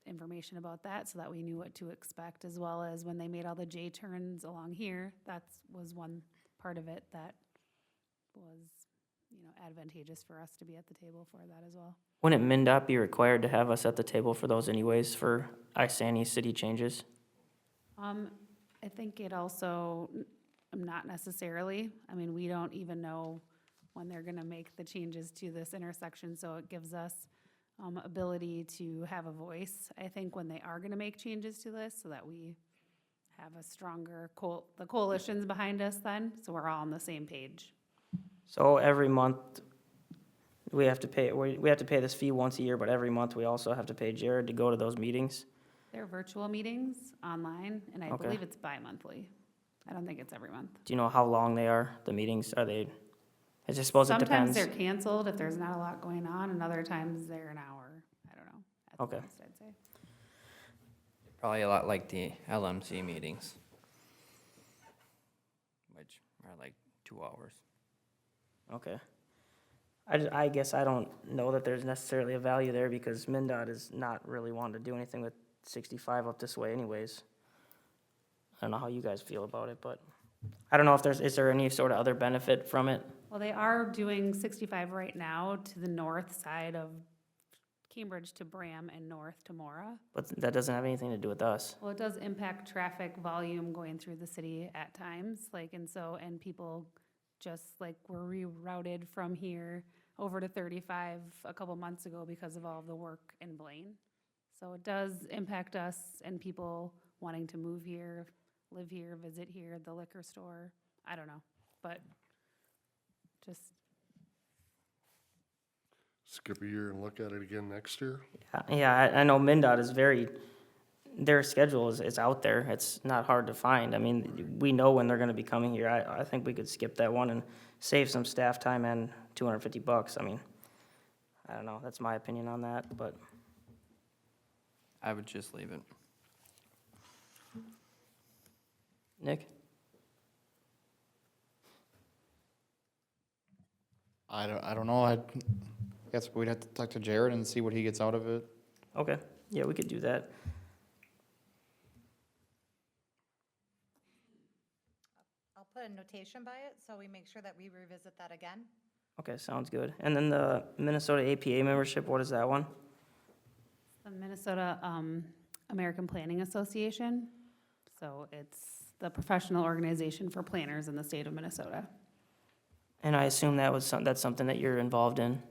information about that so that we knew what to expect, as well as when they made all the J-turns along here, was one part of it that was, advantageous for us to be at the table for that as well. Wouldn't MinDOT be required to have us at the table for those anyways for Isani city changes? I think it also, not necessarily. I mean, we don't even know when they're gonna make the changes to this intersection, so it gives us ability to have a voice, I think, when they are gonna make changes to this, so that we have a stronger the coalition's behind us then, so we're all on the same page. So every month, we have to pay, we have to pay this fee once a year, but every month we also have to pay Jared to go to those meetings? They're virtual meetings online, and I Okay. believe it's bi-monthly. I don't think it's every month. Do you know how long they are, the meetings? Are they, I just suppose it Sometimes depends. they're canceled if there's not a lot going on, and other times they're an hour. I don't know. At the Okay. most, I'd say. probably a lot like the LMC meetings, which are like 2 hours. Okay. I guess I don't know that there's necessarily a value there because MinDOT is not really wanting to do anything with 65 up this way anyways. I don't know how you guys feel about it, but I don't know if is there any sort of other benefit from it? Well, they are doing 65 right now to the north side of Cambridge to Bram and north to Mora. But that doesn't have anything to do with us. Well, it does impact traffic volume going through the city at times, and people just were rerouted from here over to 35 a couple months ago because of all of the work in Blaine. So it does impact us and people wanting to move here live here, visit here, the liquor store, I don't know, but just, Skip a year and look at it again next year? Yeah, I know MinDOT is very, their schedule is out there. It's not hard to find. I mean, we know when they're gonna be coming here. I think we could skip that one and save some staff time and $250. I mean, I don't know, that's my opinion on that, but I would just leave it. Nick? I don't know, I guess we'd have to talk to Jared and see what he gets out of it. Okay, yeah, we could do that. I'll put a notation by it, so we make sure that we revisit that again. Okay, sounds good. And then the Minnesota APA membership, what is that one? the Minnesota American Planning Association. So it's the professional organization for planners in the state of Minnesota. And I assume that's something that you're involved in?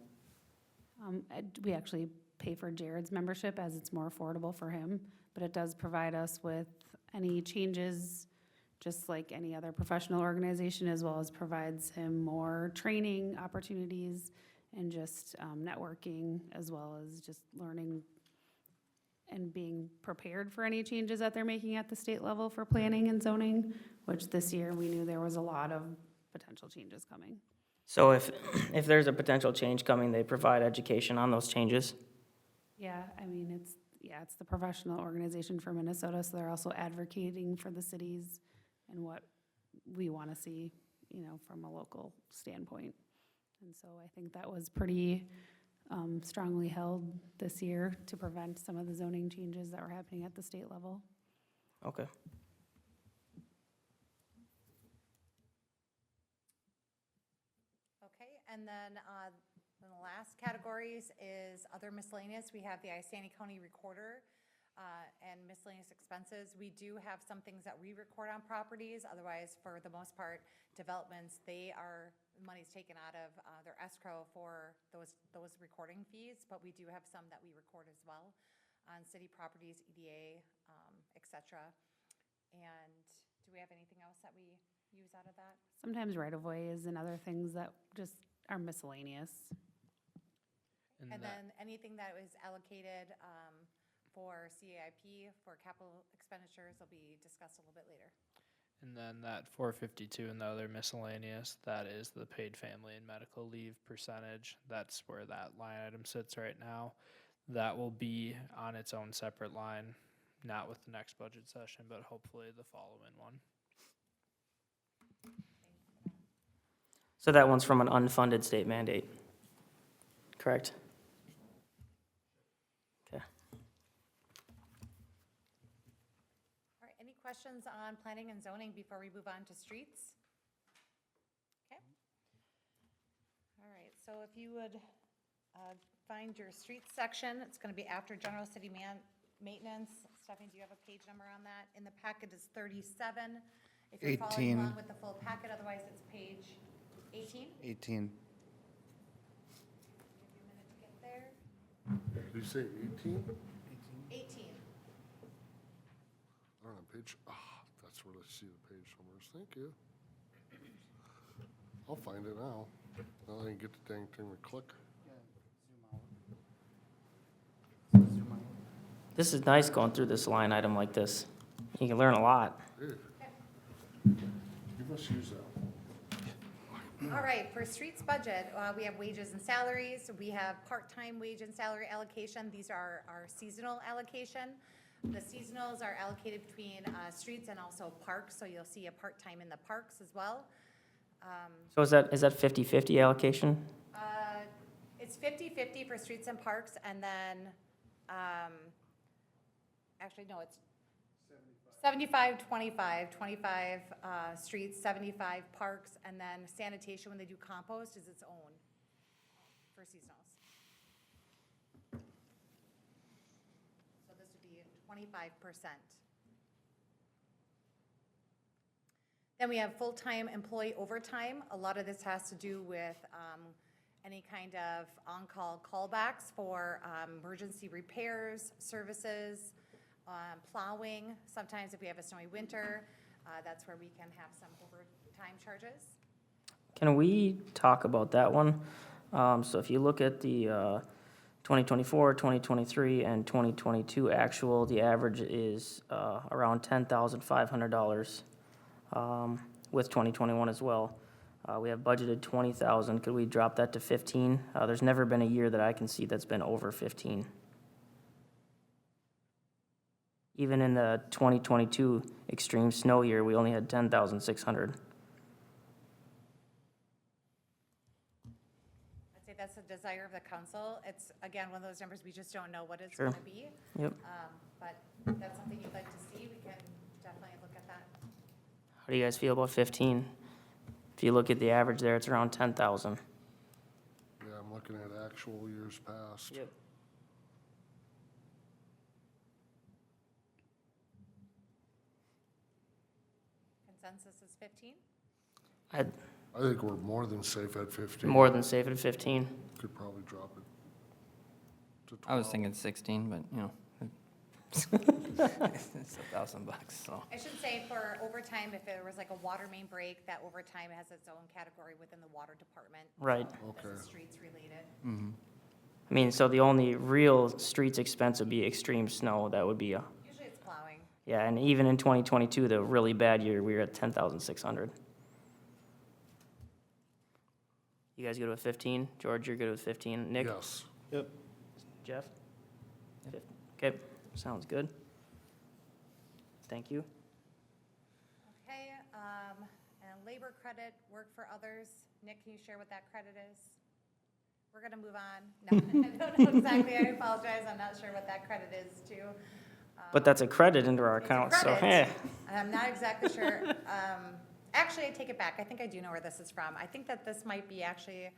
We actually pay for Jared's membership as it's more affordable for him, but it does provide us with any changes, just like any other professional organization, as well as provides him more training opportunities and just networking, as well as just learning and being prepared for any changes that they're making at the state level for planning and zoning, which this year we knew there was a lot of potential changes coming. So if there's a potential change coming, they provide education on those changes? Yeah, I mean, it's the professional organization for Minnesota, so they're also advocating for the cities and what we want to see, from a local standpoint. And so I think that was pretty strongly held this year to prevent some of the zoning changes that were happening at the state level. Okay. Okay, and then the last categories is other miscellaneous. We have the Isani County Recorder and miscellaneous expenses. We do have some things that we record on properties, otherwise, for the most part, developments, money's taken out of their escrow for those recording fees, but we do have some that we record as well on city properties, EDA, et cetera. And do we have anything else that we use out of that? Sometimes right-of-ways and other things that just are miscellaneous. And then anything that was allocated for CAIP, for capital expenditures, will be discussed a little bit later. And then that 452 and the other miscellaneous, that is the paid family and medical leave percentage. That's where that line item sits right now. That will be on its own separate line, not with the next budget session, but hopefully the following one. So that one's from an unfunded state mandate, correct? Okay. All right, any questions on planning and zoning before we move on to streets? Okay. All right, so if you would find your streets section, it's going to be after general city maintenance. Stephanie, do you have a page number on that? In the packet is 37. If you're following 18. along with the full packet, otherwise it's page 18. 18. Give you a minute to get there. Did you say 18? 18. On page, that's where I see the page numbers, thank you. I'll find it now. Now I can get the dang thing to click. This is nice going through this line item like this. You can learn a lot. Hey. You must use that. All right, for streets budget, we have wages and salaries. We have part-time wage and salary allocation. These are our seasonal allocation. The seasonals are allocated between streets and also parks, so you'll see a part-time in the parks as well. So is that 50/50 allocation? It's 50/50 for streets and parks, and then, actually, no, it's 75/25, 25 streets, 75 parks, and then sanitation, when they do compost, is its own for seasonals. So this would be 25%. Then we have full-time employee overtime. A lot of this has to do with any kind of on-call callbacks for emergency repairs, services, plowing, sometimes if we have a snowy winter, That's where we can have some overtime charges. Can we talk about that one? So if you look at the 2024, 2023, and 2022 actual, the average is around $10,500 with 2021 as well. We have budgeted 20,000. Could we drop that to 15? There's never been a year that I can see that's been over 15. Even in the 2022 extreme snow year, we only had 10,600. I'd say that's a desire of the council. It's, again, one of those numbers, we just don't know what it's Sure. gonna be. Yep. But if that's something you'd like to see, we can definitely look at that. How do you guys feel about 15? If you look at the average there, it's around 10,000. Yeah, I'm looking at actual years past. Yep. Consensus is 15? I'd I think we're more than safe at 15. more than safe at 15. Could probably drop it to 12. I was thinking 16, but, you know, it's $1,000, so. I should say for overtime, if there was like a water main break, that overtime has its own category within the water department. Right. This Okay. is streets related. I mean, so the only real streets expense would be extreme snow. That would be a, Usually it's plowing. yeah, and even in 2022, the really bad year, we were at 10,600. You guys good with 15? George, you're good with 15? Nick? Yes. Jeff? Okay, sounds good. Thank you. Okay, and labor credit, work for others. Nick, can you share what that credit is? We're gonna move on. No, I don't know exactly. I apologize. I'm not sure what that credit is too. But that's a credit into our It's a account, so, credit. eh. I'm not exactly sure. Actually, I take it back. I think I do know where this is from. I think that this might be actually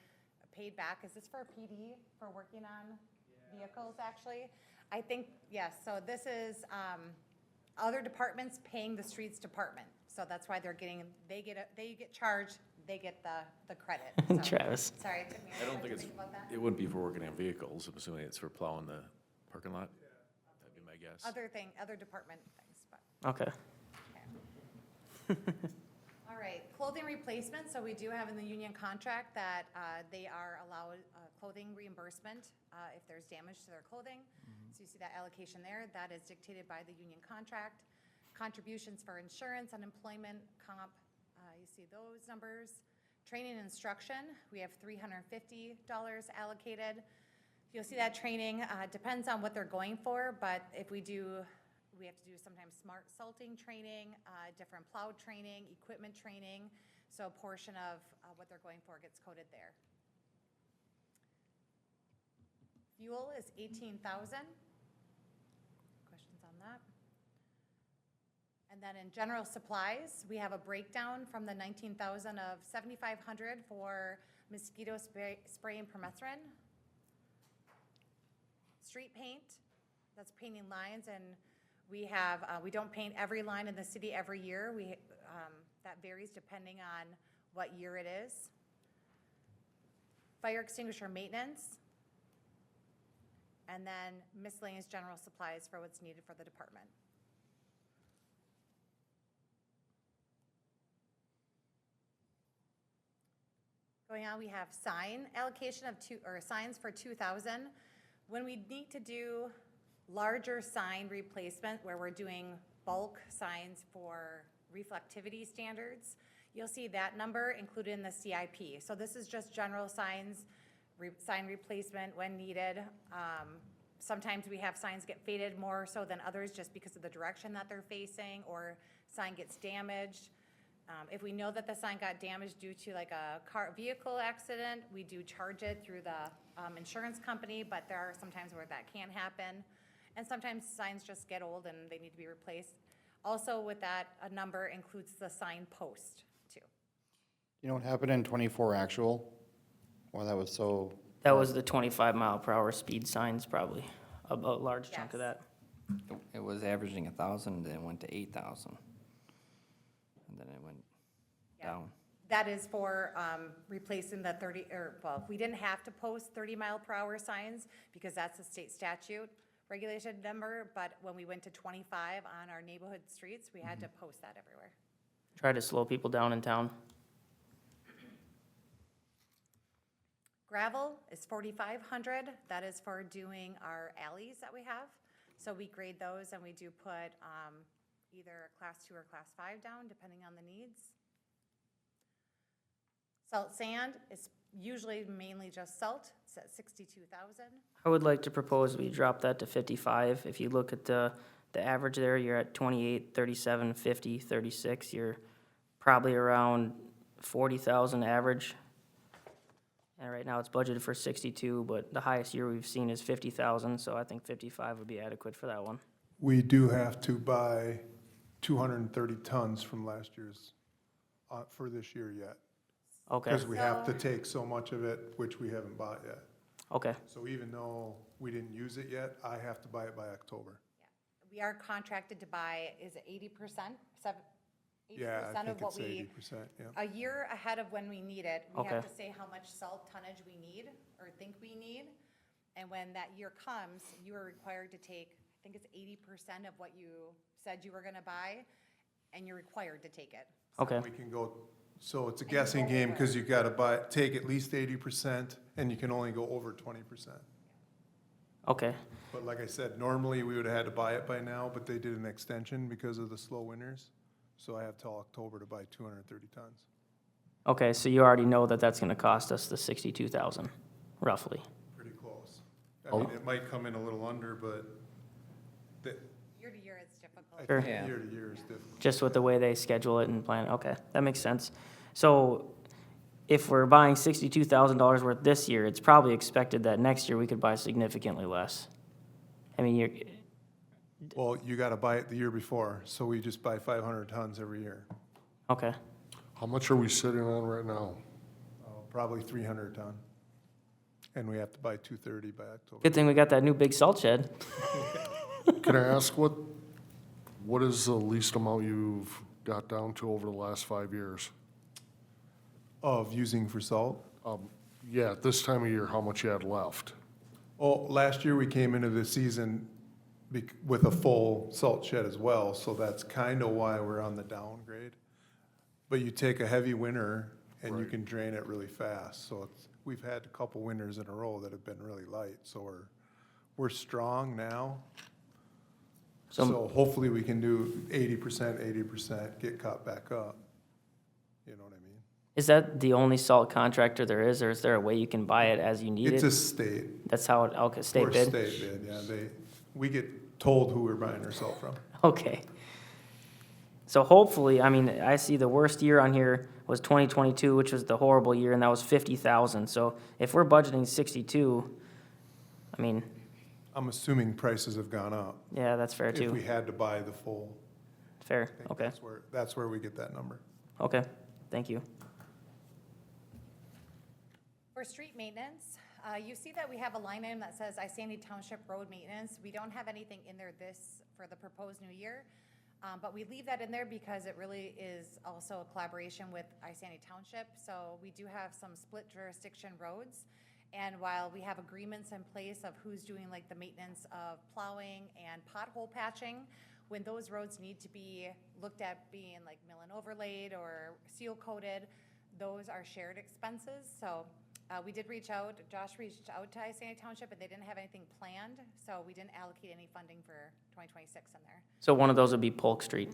paid back. Is this for a PD for working on vehicles, actually? I think, yes. So this is other departments paying the streets department. So that's why they're getting, they get charged, they get the credit. So, Travis. sorry, it took me a I don't second think to think about that. it wouldn't be for working on vehicles, I'm assuming it's for plowing the parking lot? That'd be my guess. Other department things, but. Okay. All right, clothing replacement, so we do have in the union contract that they are allowed clothing reimbursement if there's damage to their clothing. So you see that allocation there, that is dictated by the union contract. Contributions for insurance, unemployment, comp, you see those numbers. Training and instruction, we have $350 allocated. You'll see that training depends on what they're going for, but if we have to do sometimes smart salting training, different plow training, equipment training. So a portion of what they're going for gets coded there. Fuel is 18,000. Questions on that? And then in general supplies, we have a breakdown from the 19,000 of 7,500 for mosquito spray and permethrin. Street paint, that's painting lines, and we have, we don't paint every line in the city every year. That varies depending on what year it is. Fire extinguisher maintenance. And then miscellaneous general supplies for what's needed for the department. Going on, we have sign allocation of signs for 2,000. When we need to do larger sign replacement, where we're doing bulk signs for reflectivity standards, you'll see that number included in the CIP. So this is just general signs, sign replacement when needed. Sometimes we have signs get faded more so than others just because of the direction that they're facing, or sign gets damaged. If we know that the sign got damaged due to like a vehicle accident, we do charge it through the insurance company, but there are sometimes where that can happen. And sometimes signs just get old and they need to be replaced. Also with that, a number includes the sign post too. You know what happened in 24 actual? Well, that was so, That was the 25 mile per hour speed signs, probably, a large chunk of Yes. that. It was averaging 1,000, then it went to 8,000. And then it went Yeah. down. That is for replacing the we didn't have to post 30 mile per hour signs because that's a state statute regulated number, but when we went to 25 on our neighborhood streets, we had to post that everywhere. Try to slow people down in town. Gravel is 4,500. That is for doing our alleys that we have. So we grade those and we do put either a class 2 or class 5 down, depending on the needs. Salt sand is usually mainly just salt. It's at 62,000. I would like to propose we drop that to 55. If you look at the average there, you're at 28, 37, 50, 36. You're probably around 40,000 average. And right now it's budgeted for 62, but the highest year we've seen is 50,000, so I think 55 would be adequate for that one. We do have to buy 230 tons from last year's, for this year yet. Okay, Because we have to take so much of it, which we haven't bought yet. okay, So even though we didn't use it yet, I have to buy it by October. We are contracted to buy, is it 80%? 80% Yeah, I of think what it's we, 80%, yeah. a year ahead of when we need it, we have Okay. to say how much salt tonnage we need or think we need. And when that year comes, you are required to take, I think it's 80% of what you said you were gonna buy, and you're required to take it. okay, We can go, so it's a And you guessing go game over. because you gotta take at least 80% and you can only go over 20%. okay, But like I said, normally we would have had to buy it by now, but they did an extension because of the slow winters. So I have till October to buy 230 tons. okay, so you already know that that's gonna cost us the 62,000, roughly. Pretty close. I Oh. mean, it might come in a little under, but the, Year to year, it's difficult. I Sure. think Yeah. year to year is difficult. Just with the way they schedule it and plan, okay, that makes sense. So if we're buying $62,000 worth this year, it's probably expected that next year we could buy significantly less. I mean, you're, Well, you gotta buy it the year before, so we just buy 500 tons every year. okay, How much are we sitting on right now? Probably 300 ton. And we have to buy 230 by October. good thing we got that new big salt shed. Can I ask what is the least amount you've got down to over the last 5 years? Of using for salt? Yeah, at this time of year, how much you had left? Oh, last year we came into the season with a full salt shed as well, so that's kind of why we're on the downgrade. But you take a heavy winter and you Right. can drain it really fast, so we've had a couple winters in a row that have been really light, so we're strong now. So- So hopefully we can do 80%, get caught back up. You know what I mean? Is that the only salt contractor there is, or is there a way you can buy it as you need It's a it? state, That's how it, okay, state or bid? state bid, yeah, we get told who we're buying our salt from. Okay. So hopefully, I mean, I see the worst year on here was 2022, which was the horrible year, and that was 50,000. So if we're budgeting 62, I mean, I'm assuming prices have gone up. yeah, that's fair If we too. had to buy the full, Fair, I think okay, that's where we get that number. okay, thank you. For street maintenance, you see that we have a line item that says Isani Township Road Maintenance. We don't have anything in there for the proposed new year, but we leave that in there because it really is also a collaboration with Isani Township. So we do have some split jurisdiction roads. And while we have agreements in place of who's doing like the maintenance of plowing and pothole patching, when those roads need to be looked at being like mill and overlaid or seal coated, those are shared expenses. So we did reach out, Josh reached out to Isani Township, and they didn't have anything planned, so we didn't allocate any funding for 2026 in there. So one of those would be Polk Street.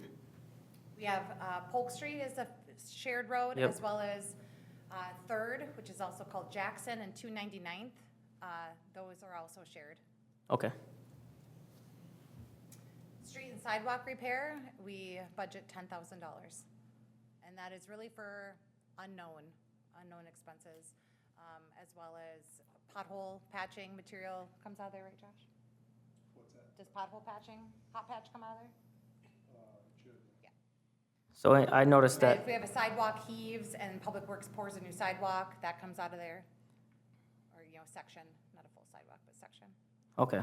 We have Polk Street is a shared road, Yep. as well as Third, which is also called Jackson, and 299th. Those are also shared. Okay, Street and sidewalk repair, we budget $10,000. And that is really for unknown expenses, as well as pothole patching material comes out of there, right, Josh? What's that? Does pothole patching, hot patch come out of there? so I noticed that, If we have a sidewalk heaves and Public Works pours a new sidewalk, that comes out of there. Or, section, not a full sidewalk, but section. okay,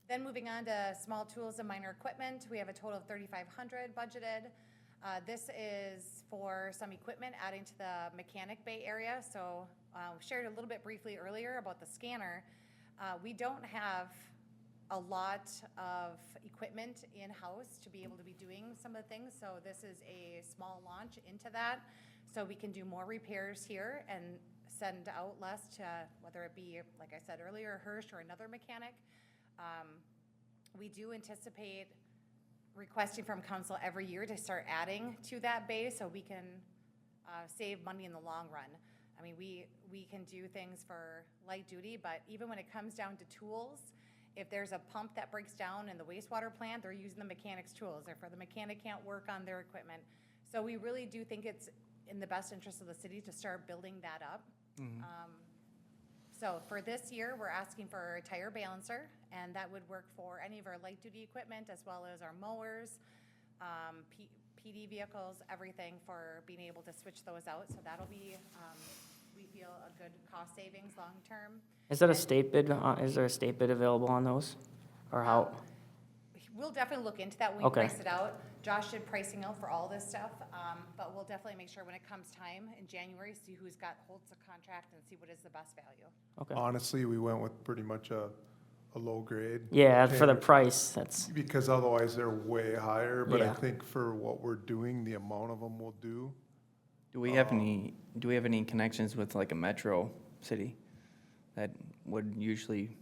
Then moving on to small tools and minor equipment, we have a total of 3,500 budgeted. This is for some equipment adding to the mechanic bay area. So we shared a little bit briefly earlier about the scanner. We don't have a lot of equipment in-house to be able to be doing some of the things. So this is a small launch into that. So we can do more repairs here and send out less to, whether it be, like I said earlier, Hirsch or another mechanic. We do anticipate requesting from council every year to start adding to that base so we can save money in the long run. I mean, we can do things for light duty, but even when it comes down to tools, if there's a pump that breaks down in the wastewater plant, they're using the mechanic's tools. If the mechanic can't work on their equipment. So we really do think it's in the best interest of the city to start building that up. So for this year, we're asking for a tire balancer, and that would work for any of our light duty equipment as well as our mowers, PD vehicles, everything, for being able to switch those out. So that'll be, we feel, a good cost savings long-term. Is that a state bid? Is there a state bid available on those? Or how? We'll definitely look into that when we Okay. price it out. Josh did pricing out for all this stuff, but we'll definitely make sure when it comes time in January, see who's holds the contract and see what is the best value. Okay. Honestly, we went with pretty much a low grade. Yeah, for the And- price, that's, Because otherwise they're way higher, but I Yeah. think for what we're doing, the amount of them we'll do. Do we have any connections with like a metro city that would usually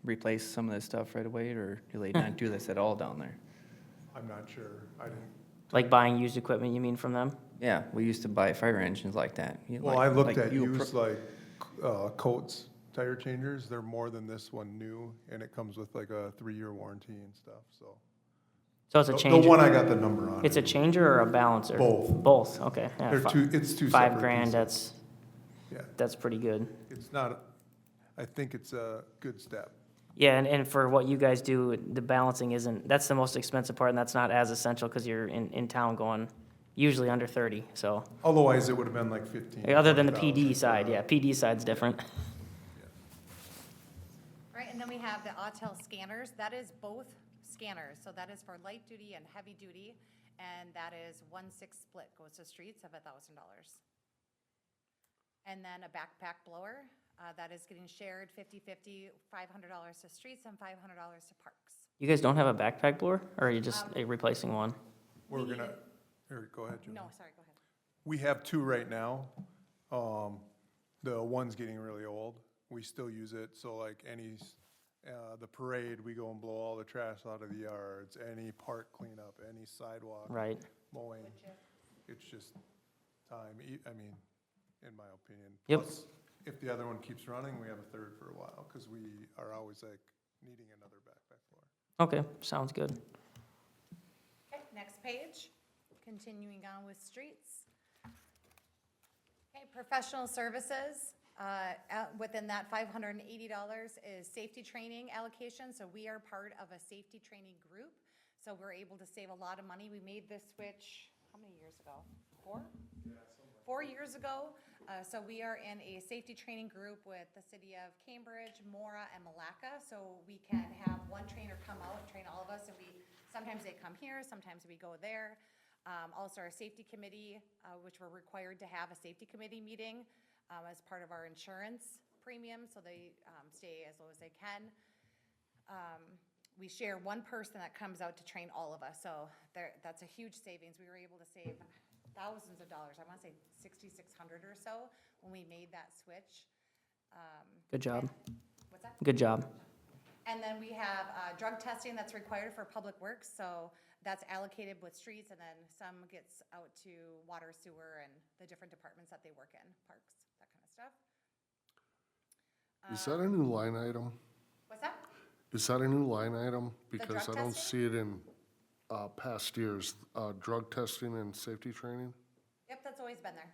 replace some of this stuff right away, or do they not do this at all down there? I'm not sure. I didn't, like buying used equipment, you mean, from them? Yeah, we used to buy fire engines like that. well, I looked at you used Coates tire changers. They're more than this one new, and it comes with like a 3-year warranty and stuff, so. So it's a The changer? one I got the number on. It's a changer or a balancer? Both. Both, okay. Yeah, It's two separate $5 grand, pieces. Yeah, that's pretty good. it's not, I think it's a good step. Yeah, and for what you guys do, the balancing isn't, that's the most expensive part, and that's not as essential, because you're in town going usually under 30, so. Otherwise, it would have been like 15. Other than the 20,000 PD side, for- yeah, PD side's different. Right, and then we have the Autel scanners. That is both scanners. So that is for light duty and heavy duty, and that is 1/6 split goes to streets of $1,000. And then a backpack blower, that is getting shared 50/50, $500 to streets and $500 to parks. You guys don't have a backpack blower, or are you just replacing one? We're gonna, here, go ahead, Julie. No, sorry, go ahead. We have 2 right now. The one's getting really old. We still use it, so like the parade, we go and blow all the trash out of the yards, any park cleanup, any sidewalk Right. mowing. It's just time, I mean, in my opinion. Yep. Plus, if the other one keeps running, we have a third for a while, because we are always like needing another backpack floor. Okay, sounds good. Okay, next page, continuing on with streets. Okay, professional services, within that $580 is safety training allocation, so we are part of a safety training group, so we're able to save a lot of money. We made this switch, how many years ago? 4? 4 years ago, so we are in a safety training group with the city of Cambridge, Mora, and Malacca, so we can have one trainer come out and train all of us, and sometimes they come here, sometimes we go there. Also our safety committee, which we're required to have a safety committee meeting as part of our insurance premium, so they stay as low as they can. We share one person that comes out to train all of us, so that's a huge savings. We were able to save thousands of dollars. I want to say $6,600 or so when we made that switch. Good job. What's that? Good job. And then we have drug testing that's required for public works, so that's allocated with streets, and then some gets out to water, sewer, and the different departments that they work in, parks, that kind of stuff. Is that a new line item? What's that? Is that a new line item? Because drug I don't testing? see it in past years, drug testing and safety training. Yep, that's always been there.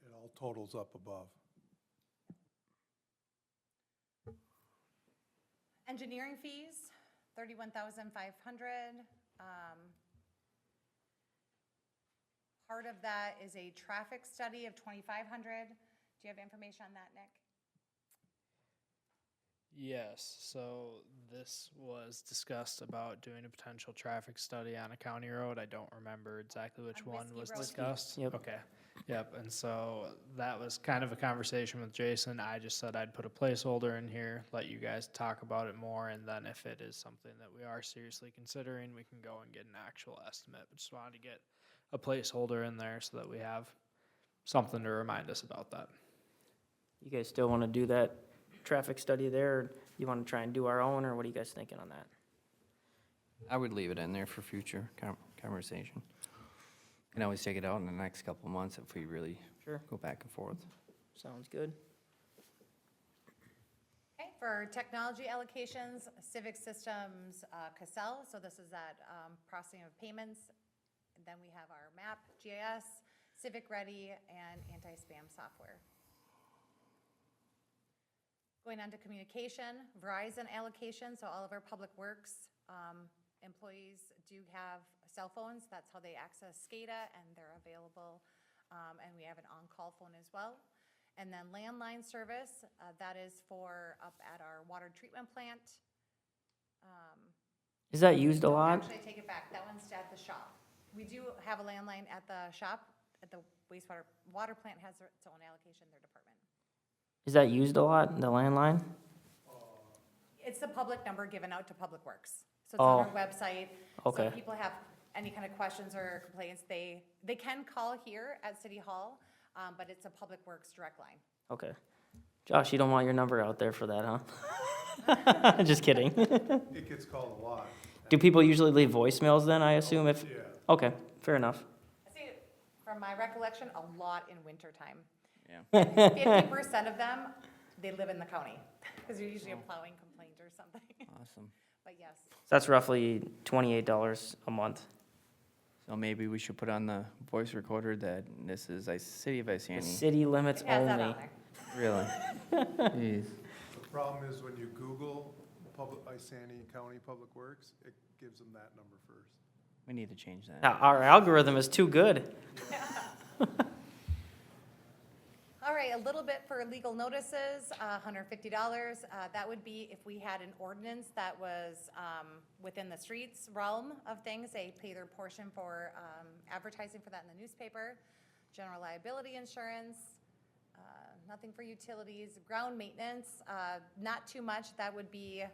It all totals up above. Engineering fees, $31,500. Part of that is a traffic study of $2,500. Do you have information on that, Nick? Yes, so this was discussed about doing a potential traffic study on a county road. I don't remember exactly which On one Whiskey was Road. discussed. Yep. Okay, yep, and so that was kind of a conversation with Jason. I just said I'd put a placeholder in here, let you guys talk about it more, and then if it is something that we are seriously considering, we can go and get an actual estimate. But just wanted to get a placeholder in there so that we have something to remind us about that. You guys still want to do that traffic study there, or you want to try and do our own, or what are you guys thinking on that? I would leave it in there for future conversation. Can always take it out in the next couple of months if we really Sure. go back and forth. Sounds good. Okay, for technology allocations, Civic Systems, Cassell, so this is that processing of payments. And then we have our MAP, GIS, Civic Ready, and anti-spam software. Going on to communication, Verizon allocation, so all of our public works employees do have cell phones. That's how they access SCADA, and they're available. And we have an on-call phone as well. And then landline service, that is for up at our water treatment plant. Is that used a lot? Actually, I take it back, that one's at the shop. We do have a landline at the shop, at the water plant has its own allocation, their department. Is that used a lot, the landline? It's the public number given out to Public Works. So it's on our website. So Okay. if people have any kind of questions or complaints, they can call here at City Hall, but it's a Public Works direct line. Okay. Josh, you don't want your number out there for that, huh? Just kidding. It gets called a lot. Do people usually leave voicemails then, I assume, if? Yeah. Okay, fair enough. I see, from my recollection, a lot in wintertime. Yeah. 50% of them, they live in the county, because you're usually a plowing complaint or something. Awesome. But yes, So that's roughly $28 a month. So maybe we should put on the voice recorder that this is City of The Isani. city limits it has that only. on there. Really? Jeez. The problem is when you Google Isani County Public Works, it gives them that number first. We need to change that. Now, our algorithm is too good. All right, a little bit for legal notices, $150. That would be if we had an ordinance that was within the streets realm of things. They pay their portion for advertising for that in the newspaper. General liability insurance, nothing for utilities. Ground maintenance, not too much. That would be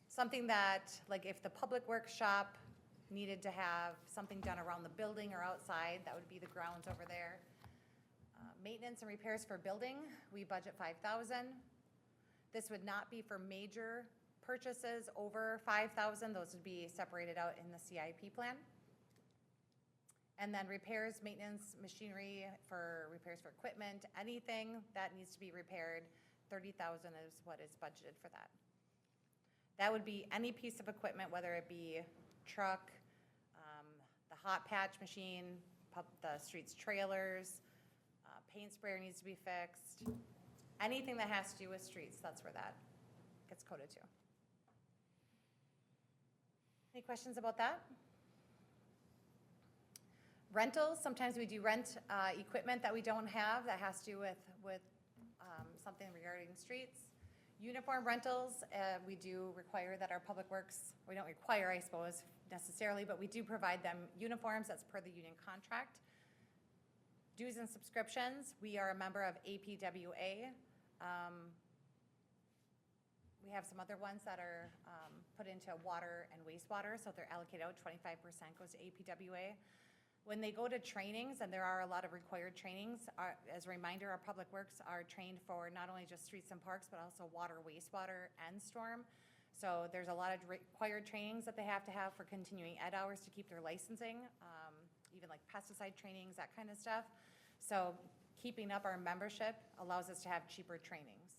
something that, like if the public works shop needed to have something done around the building or outside, that would be the grounds over there. Maintenance and repairs for building, we budget $5,000. This would not be for major purchases over $5,000. Those would be separated out in the CIP plan. And then repairs, maintenance, machinery for repairs for equipment, anything that needs to be repaired, $30,000 is what is budgeted for that. That would be any piece of equipment, whether it be truck, the hot patch machine, the streets trailers, paint sprayer needs to be fixed. Anything that has to do with streets, that's where that gets coded to. Any questions about that? Rentals, sometimes we do rent equipment that we don't have that has to do with something regarding streets. Uniform rentals, we do require that our public works, we don't require, I suppose, necessarily, but we do provide them uniforms, that's per the union contract. Dues and subscriptions, we are a member of APWA. We have some other ones that are put into water and wastewater, so if they're allocated out, 25% goes to APWA. When they go to trainings, and there are a lot of required trainings, as a reminder, our public works are trained for not only just streets and parks, but also water, wastewater, and storm. So there's a lot of required trainings that they have to have for continuing ed hours to keep their licensing, even like pesticide trainings, that kind of stuff. So keeping up our membership allows us to have cheaper trainings.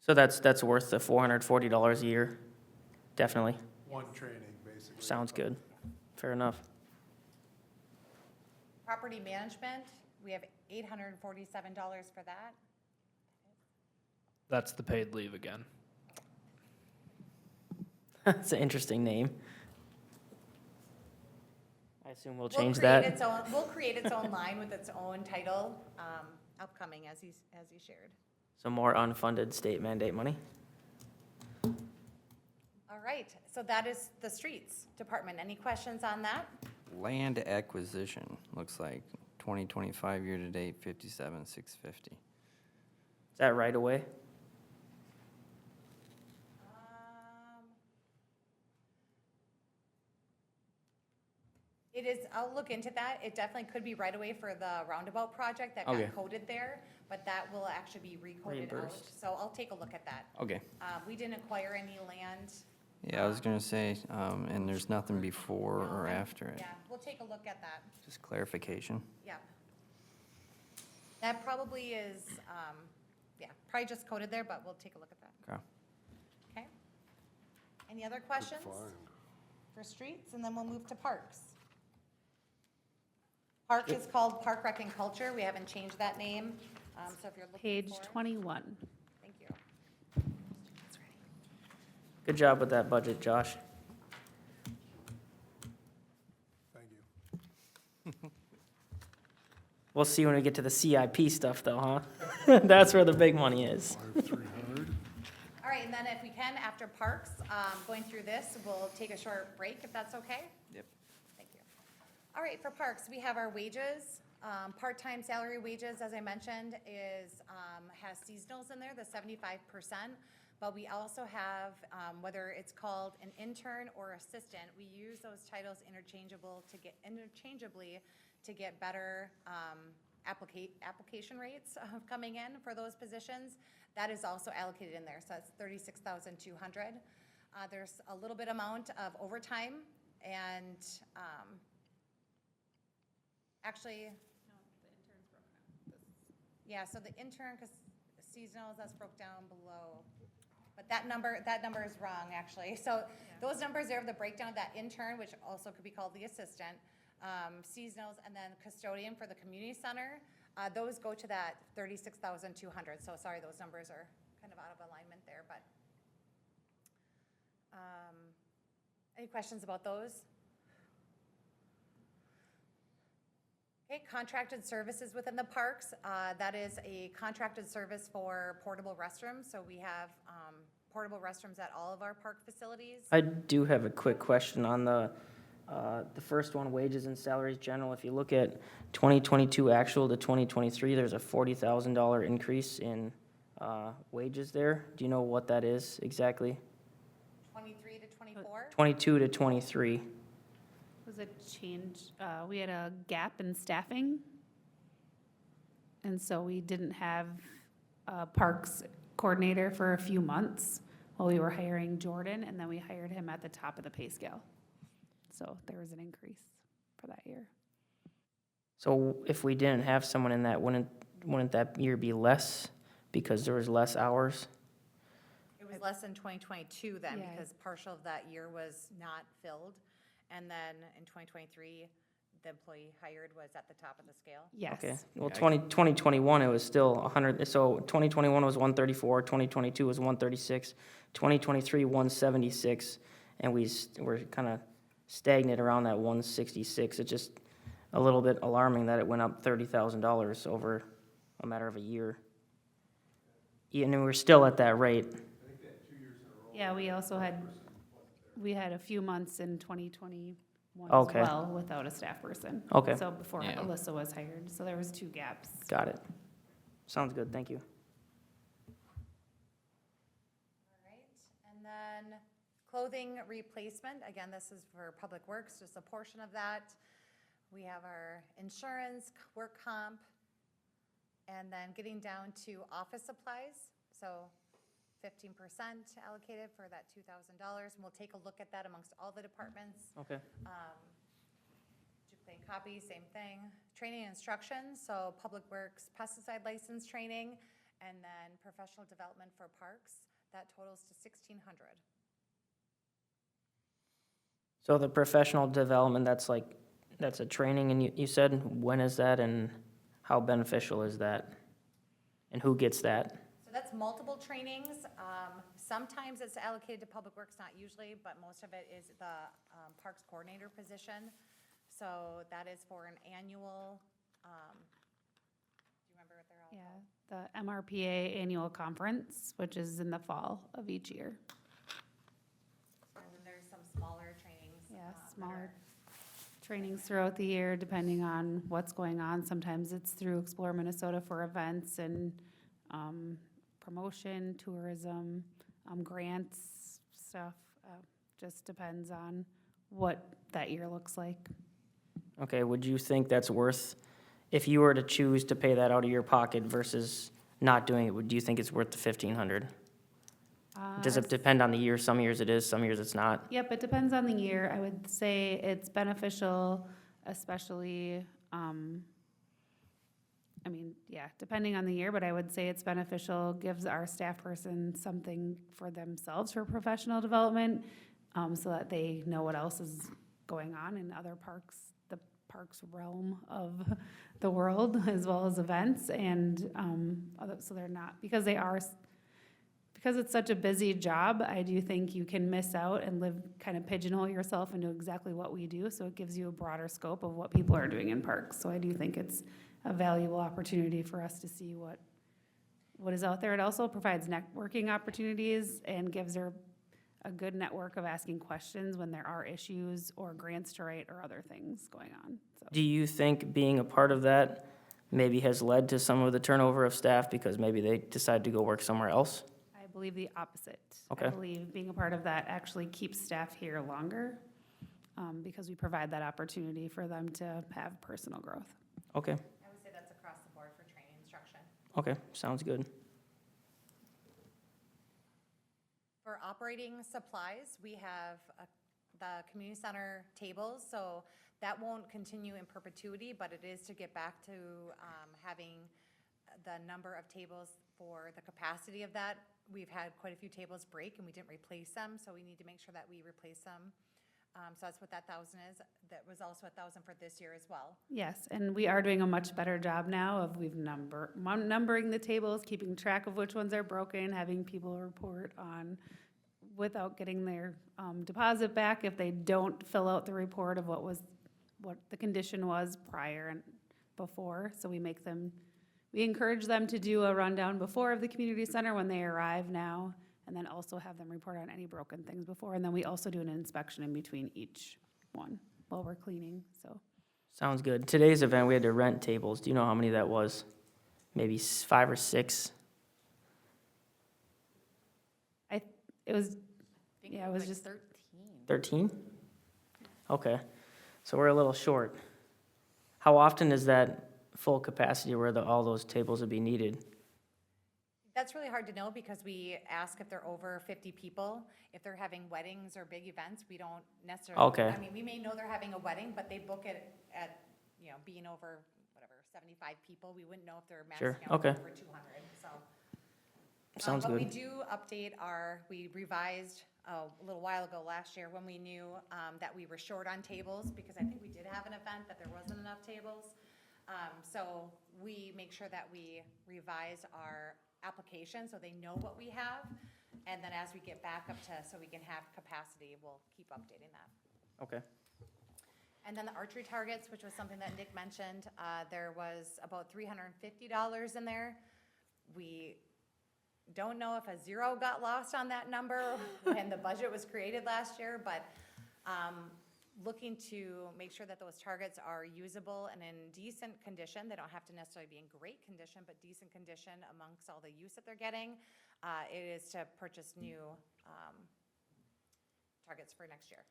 So that's worth the $440 a year, definitely. One training, basically. Sounds good. Fair enough. Property management, we have $847 for that. That's the paid leave again. That's an interesting name. I assume we'll change create that. its own- We'll create its own line with its own title, upcoming, as he shared. So more unfunded state mandate money? All right, so that is the streets department. Any questions on that? Land acquisition, looks like 2025 year-to-date, 57,650. Is that right away? It is, I'll look into that. It definitely could be right away for the roundabout project that Okay. got coded there, but that will actually be recoded out. Reimbursed. So I'll take a look at that. Okay, We didn't acquire any land. yeah, I was gonna say, and there's nothing before or after it, Yeah, we'll take a look at that. just clarification. Yep. That probably is, yeah, probably just coded there, but we'll take a look at that. Okay. Okay? Any other questions for streets? And then we'll move to parks. Park is called Park Rec and Culture. We haven't changed that name. So if you're looking Page for. 21. Thank you. Good job with that budget, Josh. Thank you. We'll see when we get to the CIP stuff though, huh? That's where the big money is. 5,300? All right, and then if we can, after parks, going through this, we'll take a short break if that's okay. Yep. Thank you. All right, for parks, we have our wages. Part-time salary wages, as I mentioned, has seasonals in there, the 75%. But we also have, whether it's called an intern or assistant, we use those titles interchangeably to get better application rates coming in for those positions. That is also allocated in there, so that's 36,200. There's a little bit amount of overtime and, actually. Yeah, so the intern, because seasonals, that's broke down below. But that number is wrong, actually. So those numbers there, the breakdown of that intern, which also could be called the assistant, seasonals, and then custodian for the community center, those go to that 36,200. So sorry, those numbers are kind of out of alignment there, but. Any questions about those? Okay, contracted services within the parks. That is a contracted service for portable restrooms. So we have portable restrooms at all of our park facilities. I do have a quick question on the first one, wages and salaries general. If you look at 2022 actual to 2023, there's a $40,000 increase in wages there. Do you know what that is exactly? 23 to 24. 22 to 23. Was a change, we had a gap in staffing. And so we didn't have a parks coordinator for a few months while we were hiring Jordan, and then we hired him at the top of the pay scale. So there was an increase for that year. So if we didn't have someone in that, wouldn't that year be less because there was less hours? It was less than 2022 then, Yeah. because partial of that year was not filled. And then in 2023, the employee hired was at the top of the scale. Yes. Okay, well, Yeah, 2021, it was still 100, so 2021 was 134, 2022 was 136, 2023, 176, and we're kind of stagnant around that 166. It's just a little bit alarming that it went up $30,000 over a matter of a year. And we're still at that rate. Yeah, we also had a few months in 2021 as Okay. well without a staff person. Okay. So before Yeah. Alyssa was hired, so there was 2 gaps. Got it. Sounds good, thank you. All right, and then clothing replacement, again, this is for Public Works, just a portion of that. We have our insurance, work comp, and then getting down to office supplies, so 15% allocated for that $2,000, and we'll take a look at that amongst all the departments. Okay. Duplicate copy, same thing. Training and instruction, so Public Works pesticide license training, and then professional development for parks, that totals to 1,600. So the professional development, that's a training, and you said, when is that, and how beneficial is that? And who gets that? So that's multiple trainings. Sometimes it's allocated to Public Works, not usually, but most of it is the Parks Coordinator position. So that is for an annual, do you remember what they're all called? Yeah, the MRPA annual conference, which is in the fall of each year. And then there's some smaller trainings. Yeah, that smaller are- trainings throughout the year, depending on what's going on. Sometimes it's through Explore Minnesota for events and promotion, tourism, grants, stuff. Just depends on what that year looks like. Okay, would you think that's worth, if you were to choose to pay that out of your pocket versus not doing it, do you think it's worth the 1,500? Does it depend on the year? Some years it is, some years it's not. Yep, it depends on the year. I would say it's beneficial, especially, depending on the year, but I would say it's beneficial, gives our staff person something for themselves for professional development, so that they know what else is going on in other parks, the parks realm of the world, as well as events, and, so they're not, because it's such a busy job, I do think you can miss out and kind of pigeonhole yourself into exactly what we do, so it gives you a broader scope of what people are doing in parks. So I do think it's a valuable opportunity for us to see what is out there. It also provides networking opportunities and gives her a good network of asking questions when there are issues or grants to write or other things going on, so. Do you think being a part of that maybe has led to some of the turnover of staff because maybe they decide to go work somewhere else? I believe the opposite. Okay. I believe being a part of that actually keeps staff here longer, because we provide that opportunity for them to have personal growth. Okay, I would say that's across the board for training instruction. okay, sounds good. For operating supplies, we have the community center tables, so that won't continue in perpetuity, but it is to get back to having the number of tables for the capacity of that. We've had quite a few tables break and we didn't replace them, so we need to make sure that we replace them. So that's what that 1,000 is. That was also 1,000 for this year as well. Yes, and we are doing a much better job now of numbering the tables, keeping track of which ones are broken, having people report on without getting their deposit back if they don't fill out the report of what the condition was prior and before. So we encourage them to do a rundown before of the community center when they arrive now, and then also have them report on any broken things before. And then we also do an inspection in between each one while we're cleaning, so. Sounds good. Today's event, we had to rent tables. Do you know how many that was? Maybe 5 or 6? It was, I think Yeah, it was like just 13. 13? Okay, so we're a little short. How often is that full capacity where all those tables would be needed? That's really hard to know because we ask if they're over 50 people. If they're having weddings or big events, we don't necessarily. Okay. I mean, we may know they're having a wedding, but they book it at, being over, 75 people. We wouldn't know if they're Sure, maxing out okay. over 200, so. Sounds But we good. do update we revised a little while ago last year when we knew that we were short on tables, because I think we did have an event that there wasn't enough tables. So we make sure that we revise our application so they know what we have. And then as we get back up so we can have capacity, we'll keep updating that. Okay. And then the archery targets, which was something that Nick mentioned, there was about $350 in there. We don't know if a zero got lost on that number when the budget was created last year, but looking to make sure that those targets are usable and in decent condition. They don't have to necessarily be in great condition, but decent condition amongst all the use that they're getting. It is to purchase new targets for next year.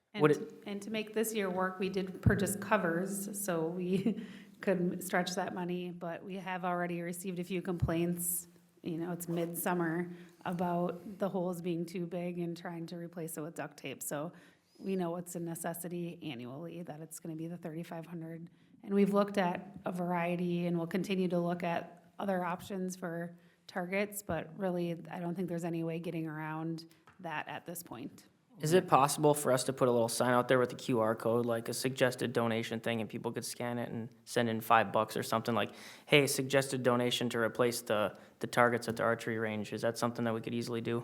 And to make this year work, we did purchase covers, so we could stretch that money, but we have already received a few complaints, it's midsummer, about the holes being too big and trying to replace it with duct tape. So we know it's a necessity annually, that it's gonna be the $3,500. And we've looked at a variety and we'll continue to look at other options for targets, but really, I don't think there's any way getting around that at this point. Is it possible for us to put a little sign out there with a QR code, like a suggested donation thing, and people could scan it and send in $5 or something like, hey, suggested donation to replace the targets at the archery range? Is that something that we could easily do?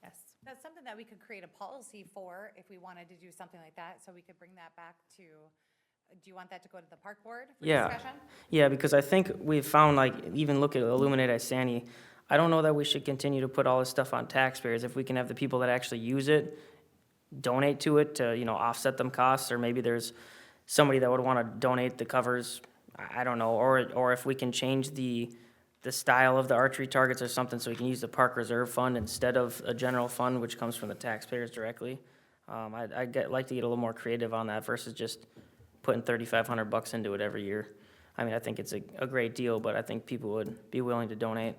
Yes. That's something that we could create a policy for if we wanted to do something like that, so we could bring that back to Do you want that to go to the park board for Yeah. discussion? Yeah, because I think we've found, like, even look at Illuminate Isani, I don't know that we should continue to put all this stuff on taxpayers. If we can have the people that actually use it donate to it to, offset them costs, or maybe there's somebody that would want to donate the covers, I don't know, or if we can change the style of the archery targets or something, so we can use the park reserve fund instead of a general fund, which comes from the taxpayers directly. Like to get a little more creative on that versus just putting $3,500 into it every year. I mean, I think it's a great deal, but I think people would be willing to donate.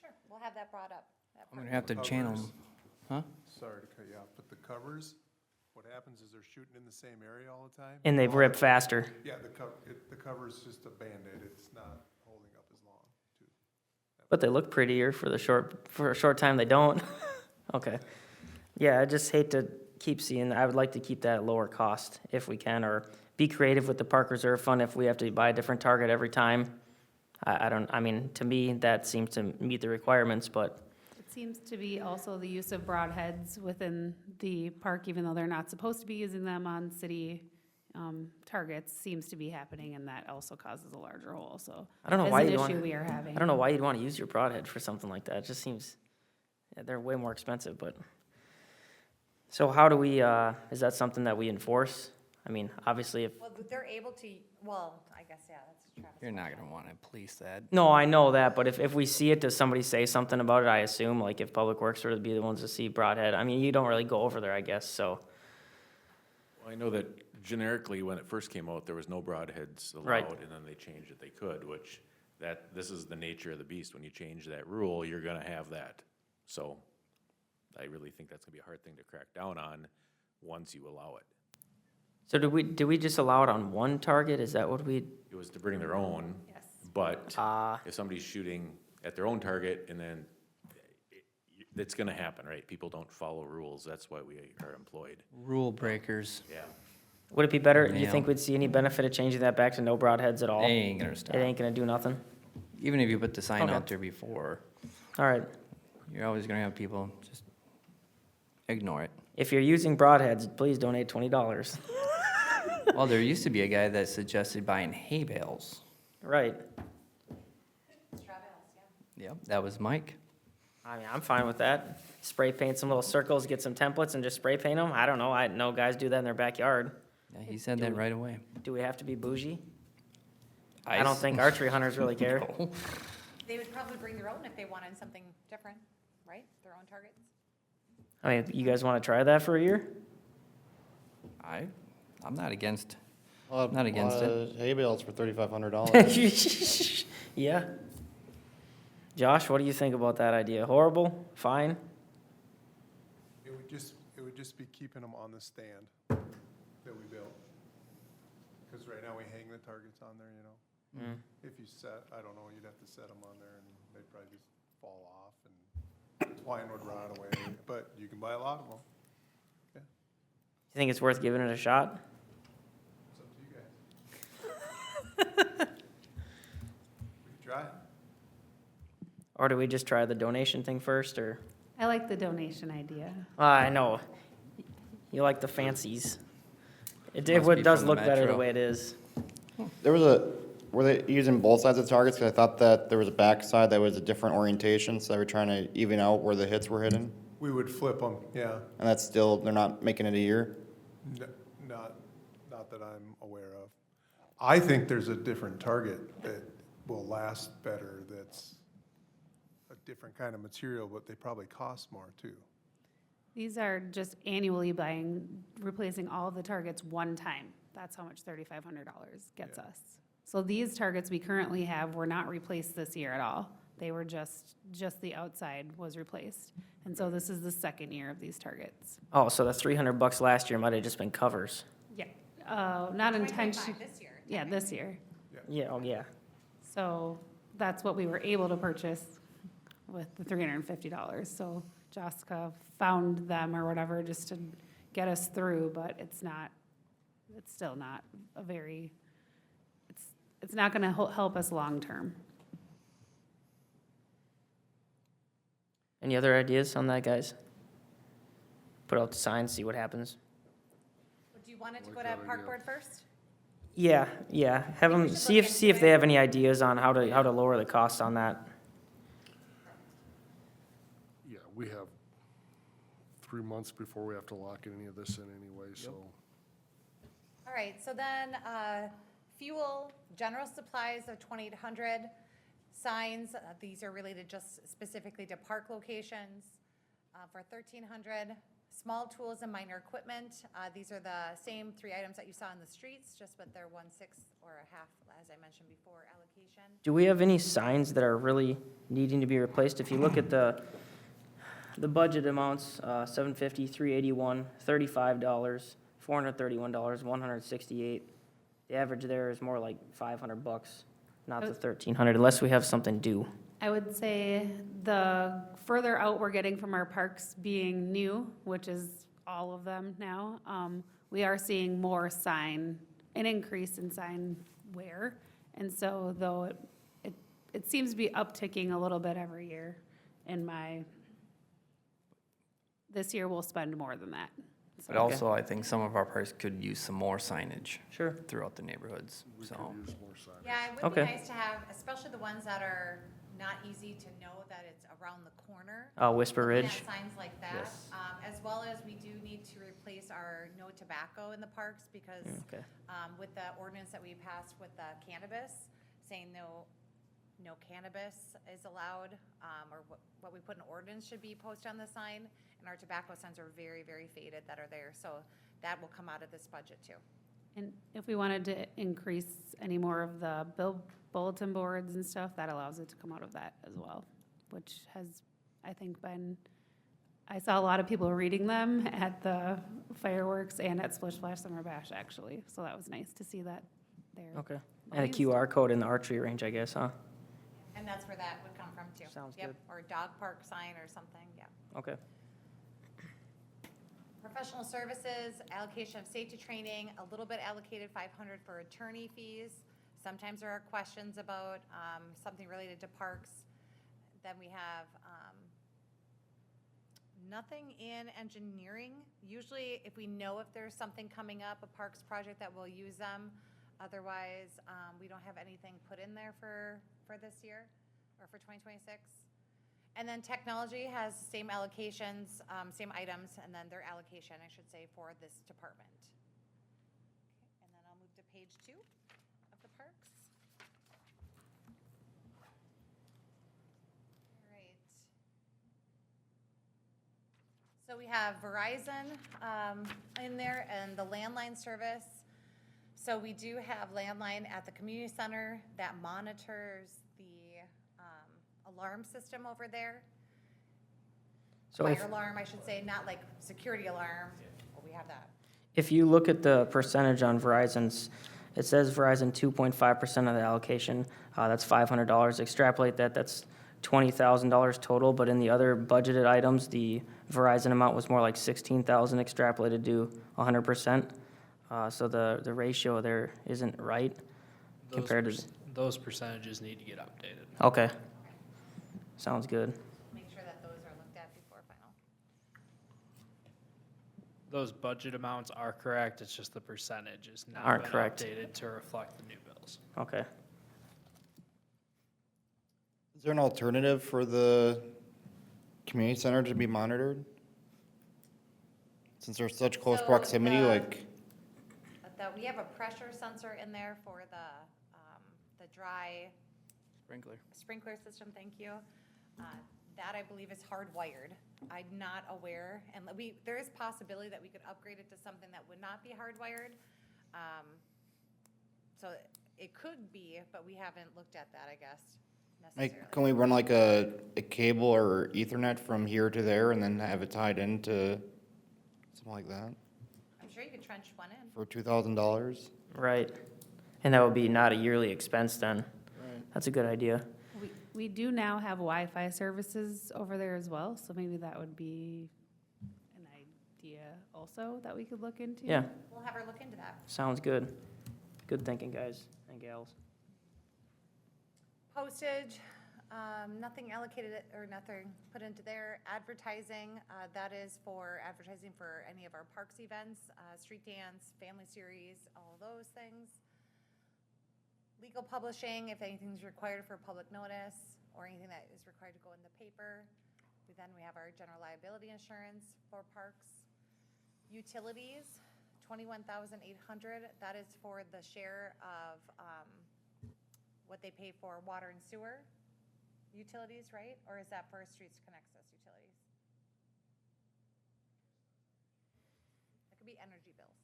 Sure, we'll have that brought up. at I'm gonna park have to channel, Covers. huh? Sorry to cut you off, but the covers, what happens is they're shooting in the same area all the time. And they rip faster. Yeah, the cover's just a Band-Aid, it's not holding up as long, too. But they look prettier for a short time they don't. Okay. Yeah, I just hate to keep seeing, I would like to keep that at lower cost if we can, or be creative with the park reserve fund if we have to buy a different target every time. I mean, to me, that seems to meet the requirements, but, It seems to be also the use of broadheads within the park, even though they're not supposed to be using them on city targets, seems to be happening, and that also causes a larger hole, so. I don't know why It's you'd an want, issue we are having. I don't know why you'd want to use your broadhead for something like that. It just seems, yeah, they're way more expensive, but. So how do we, is that something that we enforce? I mean, obviously if, Well, they're able to, well, I guess, yeah, that's Travis. You're not gonna wanna police that. no, I know that, but if we see it, does somebody say something about it? I assume, like if Public Works were to be the ones to see broadhead, I mean, you don't really go over there, I guess, so. Well, I know that generically, when it first came out, there was no broadheads Right. allowed, and then they changed it, they could, which this is the nature of the beast. When you change that rule, you're gonna have that. So I really think that's gonna be a hard thing to crack down on once you allow it. So do we just allow it on one target? Is that what we, It was to bring their own, Yes. but ah, if somebody's shooting at their own target, and then it's gonna happen, right? People don't follow rules, that's why we are employed. Rule breakers, Yeah. would it be better, do you Yeah. think we'd see any benefit of changing that back to no broadheads at all? they ain't gonna stop. It ain't gonna do nothing? Even if you put the sign Okay. out there before, All right. you're always gonna have people just ignore it. If you're using broadheads, please donate $20. Well, there used to be a guy that suggested buying hay bales. Right. Travis, yeah. Yep, that was Mike. I mean, I'm fine with that. Spray paint some little circles, get some templates and just spray paint them. I don't know. I know guys do that in their backyard. Yeah, he said that right away. Do we have to be bougie? I don't Ice? think archery hunters really care. No. They would probably bring their own if they wanted something different, right? Their own targets? I mean, you guys want to try that for a year? I'm not against, Well, Not against it. Hay bales for $3,500. Yeah. Josh, what do you think about that idea? Horrible? Fine? It would just be keeping them on the stand that we built. Because right now we hang the targets on there, If you set, I don't know, you'd have to set them on there and they'd probably just fall off and twine would rot away, but you can buy a lot of them. You think it's worth giving it a shot? It's up to you guys. We can try it. Or do we just try the donation thing first, or? I like the donation idea. I know. You like the fancies. It Must be does from the look better the Metro. way it is. Were they using both sides of the targets? Because I thought that there was a backside that was a different orientation, so they were trying to even out where the hits were hidden. We would flip them, yeah. And that's still, they're not making it a year? Not that I'm aware of. I think there's a different target that will last better, that's a different kind of material, but they probably cost more too. These are just annually replacing all of the targets one time. That's how much $3,500 gets Yeah. us. So these targets we currently have were not replaced this year at all. They were just the outside was replaced. And so this is the second year of these targets. Oh, so the $300 last year might have just been covers. Yeah, not 2025 intentionally. this year. Yeah, this year. Yeah, oh, yeah. So that's what we were able to purchase with the $350. So Jessica found them or whatever just to get us through, but it's still not a very, it's not gonna help us long-term. Any other ideas on that, guys? Put out the signs, see what happens. Do you want it to go to park board first? Yeah, have we them, should see look if into they it. have any ideas on how to lower the cost on that. Yeah, we have 3 months before we have to lock any of this in anyway, so. All right, so then, fuel, general supplies of 2,800, signs, these are related just specifically to park locations, for 1,300. Small tools and minor equipment, these are the same 3 items that you saw in the streets, just with their 1/6 or a half, as I mentioned before, allocation. Do we have any signs that are really needing to be replaced? If you look at the budget amounts, $750, $381, $35, $431, $168. The average there is more like $500, not the $1,300, unless we have something due. I would say the further out we're getting from our parks being new, which is all of them now, we are seeing more an increase in sign wear. And so though it seems to be upticking a little bit every year this year we'll spend more than that. But also, I think some of our parks could use some more signage Sure. throughout the neighborhoods, We so. could use more signage. Yeah, it would be Okay. nice to have, especially the ones that are not easy to know that it's around the corner. Whisper Looking Ridge. at signs like that, Yes. as well as we do need to replace our no tobacco in the parks because Okay. with the ordinance that we passed with the cannabis, saying no cannabis is allowed, or what we put in ordinance should be posted on the sign, and our tobacco signs are very, very faded that are there, so that will come out of this budget too. And if we wanted to increase any more of the bulletin boards and stuff, that allows it to come out of that as well, which has, I think, I saw a lot of people reading them at the fireworks and at Splish Splash Summer Bash, actually, so that was nice to see that there. Okay. And a QR code in the archery range, I guess, huh? And that's where that would come from too. Sounds Yep, good. or a dog park sign or something, yeah. Okay. Professional services, allocation of safety training, a little bit allocated 500 for attorney fees. Sometimes there are questions about something related to parks. Then we have nothing in engineering. Usually, if we know if there's something coming up, a parks project, that we'll use them. Otherwise, we don't have anything put in there for this year or for 2026. And then technology has same allocations, same items, and then their allocation, I should say, for this department. And then I'll move to page 2 of the parks. All right. So we have Verizon in there and the landline service. So we do have landline at the community center that monitors the alarm system over there. So if, Fire alarm, I should say, not like security alarm, but we have that. if you look at the percentage on Verizon's, it says Verizon 2.5% of the allocation, that's $500. Extrapolate that, that's $20,000 total, but in the other budgeted items, the Verizon amount was more like $16,000 extrapolated to 100%. So the ratio there isn't right compared to, Those percentages need to get updated. okay. Sounds good. Make sure that those are looked at before final. Those budget amounts are correct, it's just the percentage is not Aren't been correct. updated to reflect the new bills. Okay. Is there an alternative for the community center to be monitored? Since there's such close So, proximity, like, That we have a pressure sensor in there for the dry Sprinkler. sprinkler system, thank you. That I believe is hardwired. I'm not aware, and there is possibility that we could upgrade it to something that would not be hardwired. So it could be, but we haven't looked at that, I guess, necessarily. can we run like a cable or ethernet from here to there and then have it tied into something like that I'm sure you could trench one in. for $2,000? Right. And that would be not a yearly expense then. Right. That's a good idea. We do now have Wi-Fi services over there as well, so maybe that would be an idea also that we could look into. Yeah, We'll have her look into that. sounds good. Good thinking, guys and gals. Postage, nothing allocated or nothing put into there. Advertising, that is for advertising for any of our parks events, street dance, family series, all those things. legal publishing, if anything's required for public notice, or anything that is required to go in the paper. Then we have our general liability insurance for parks. Utilities, 21,800, that is for the share of, what they pay for water and sewer utilities, right? Or is that for Streets Connexus utilities? That could be energy bills.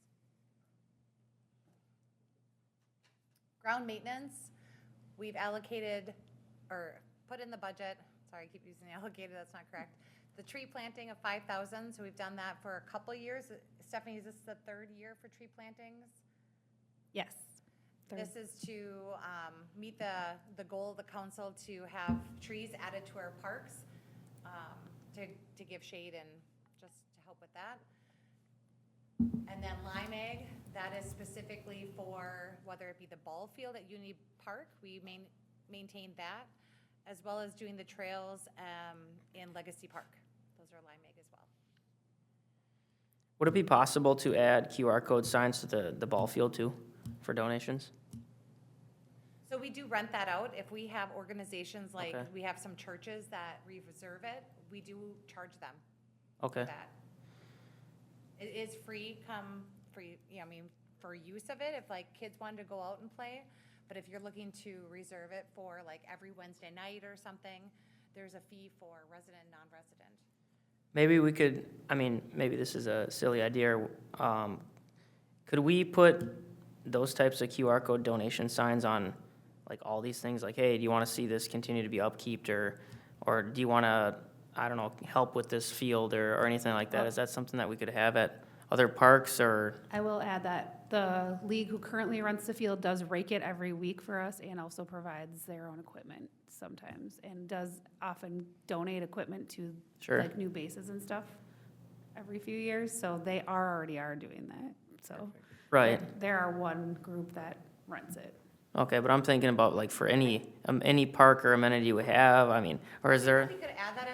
Ground maintenance, we've allocated, or put in the budget, sorry, I keep using allocated, that's not correct. The tree planting of 5,000, so we've done that for a couple of years. Stephanie, is this the third year for tree plantings? Yes. Third. This is to meet the goal of the council to have trees added to our parks, to give shade and just to help with that. And then Lime Egg, that is specifically for whether it be the ball field at Unity Park, we maintain that, as well as doing the trails in Legacy Park. Those are Lime Egg as well. Would it be possible to add QR code signs to the ball field too, for donations? So we do rent that out. If we have organizations like, Okay. we have some churches that reserve it, we do charge them Okay, that. It is free, for use of it, if like kids wanted to go out and play. But if you're looking to reserve it for like every Wednesday night or something, there's a fee for resident and non-resident. maybe we could, maybe this is a silly idea, could we put those types of QR code donation signs on, like, all these things, like, hey, do you wanna see this continue to be upkeeped, or do you wanna, I don't know, help with this field, or anything like that? Is that something that we could have at other parks, or? I will add that the league who currently rents the field does rake it every week for us and also provides their own equipment sometimes, and does often donate equipment to Sure. like new bases and stuff every few years, so they already are doing that, so. Right, There are one group that rents it. okay, but I'm thinking about, like, for any park or amenity we have, or is there? We could add that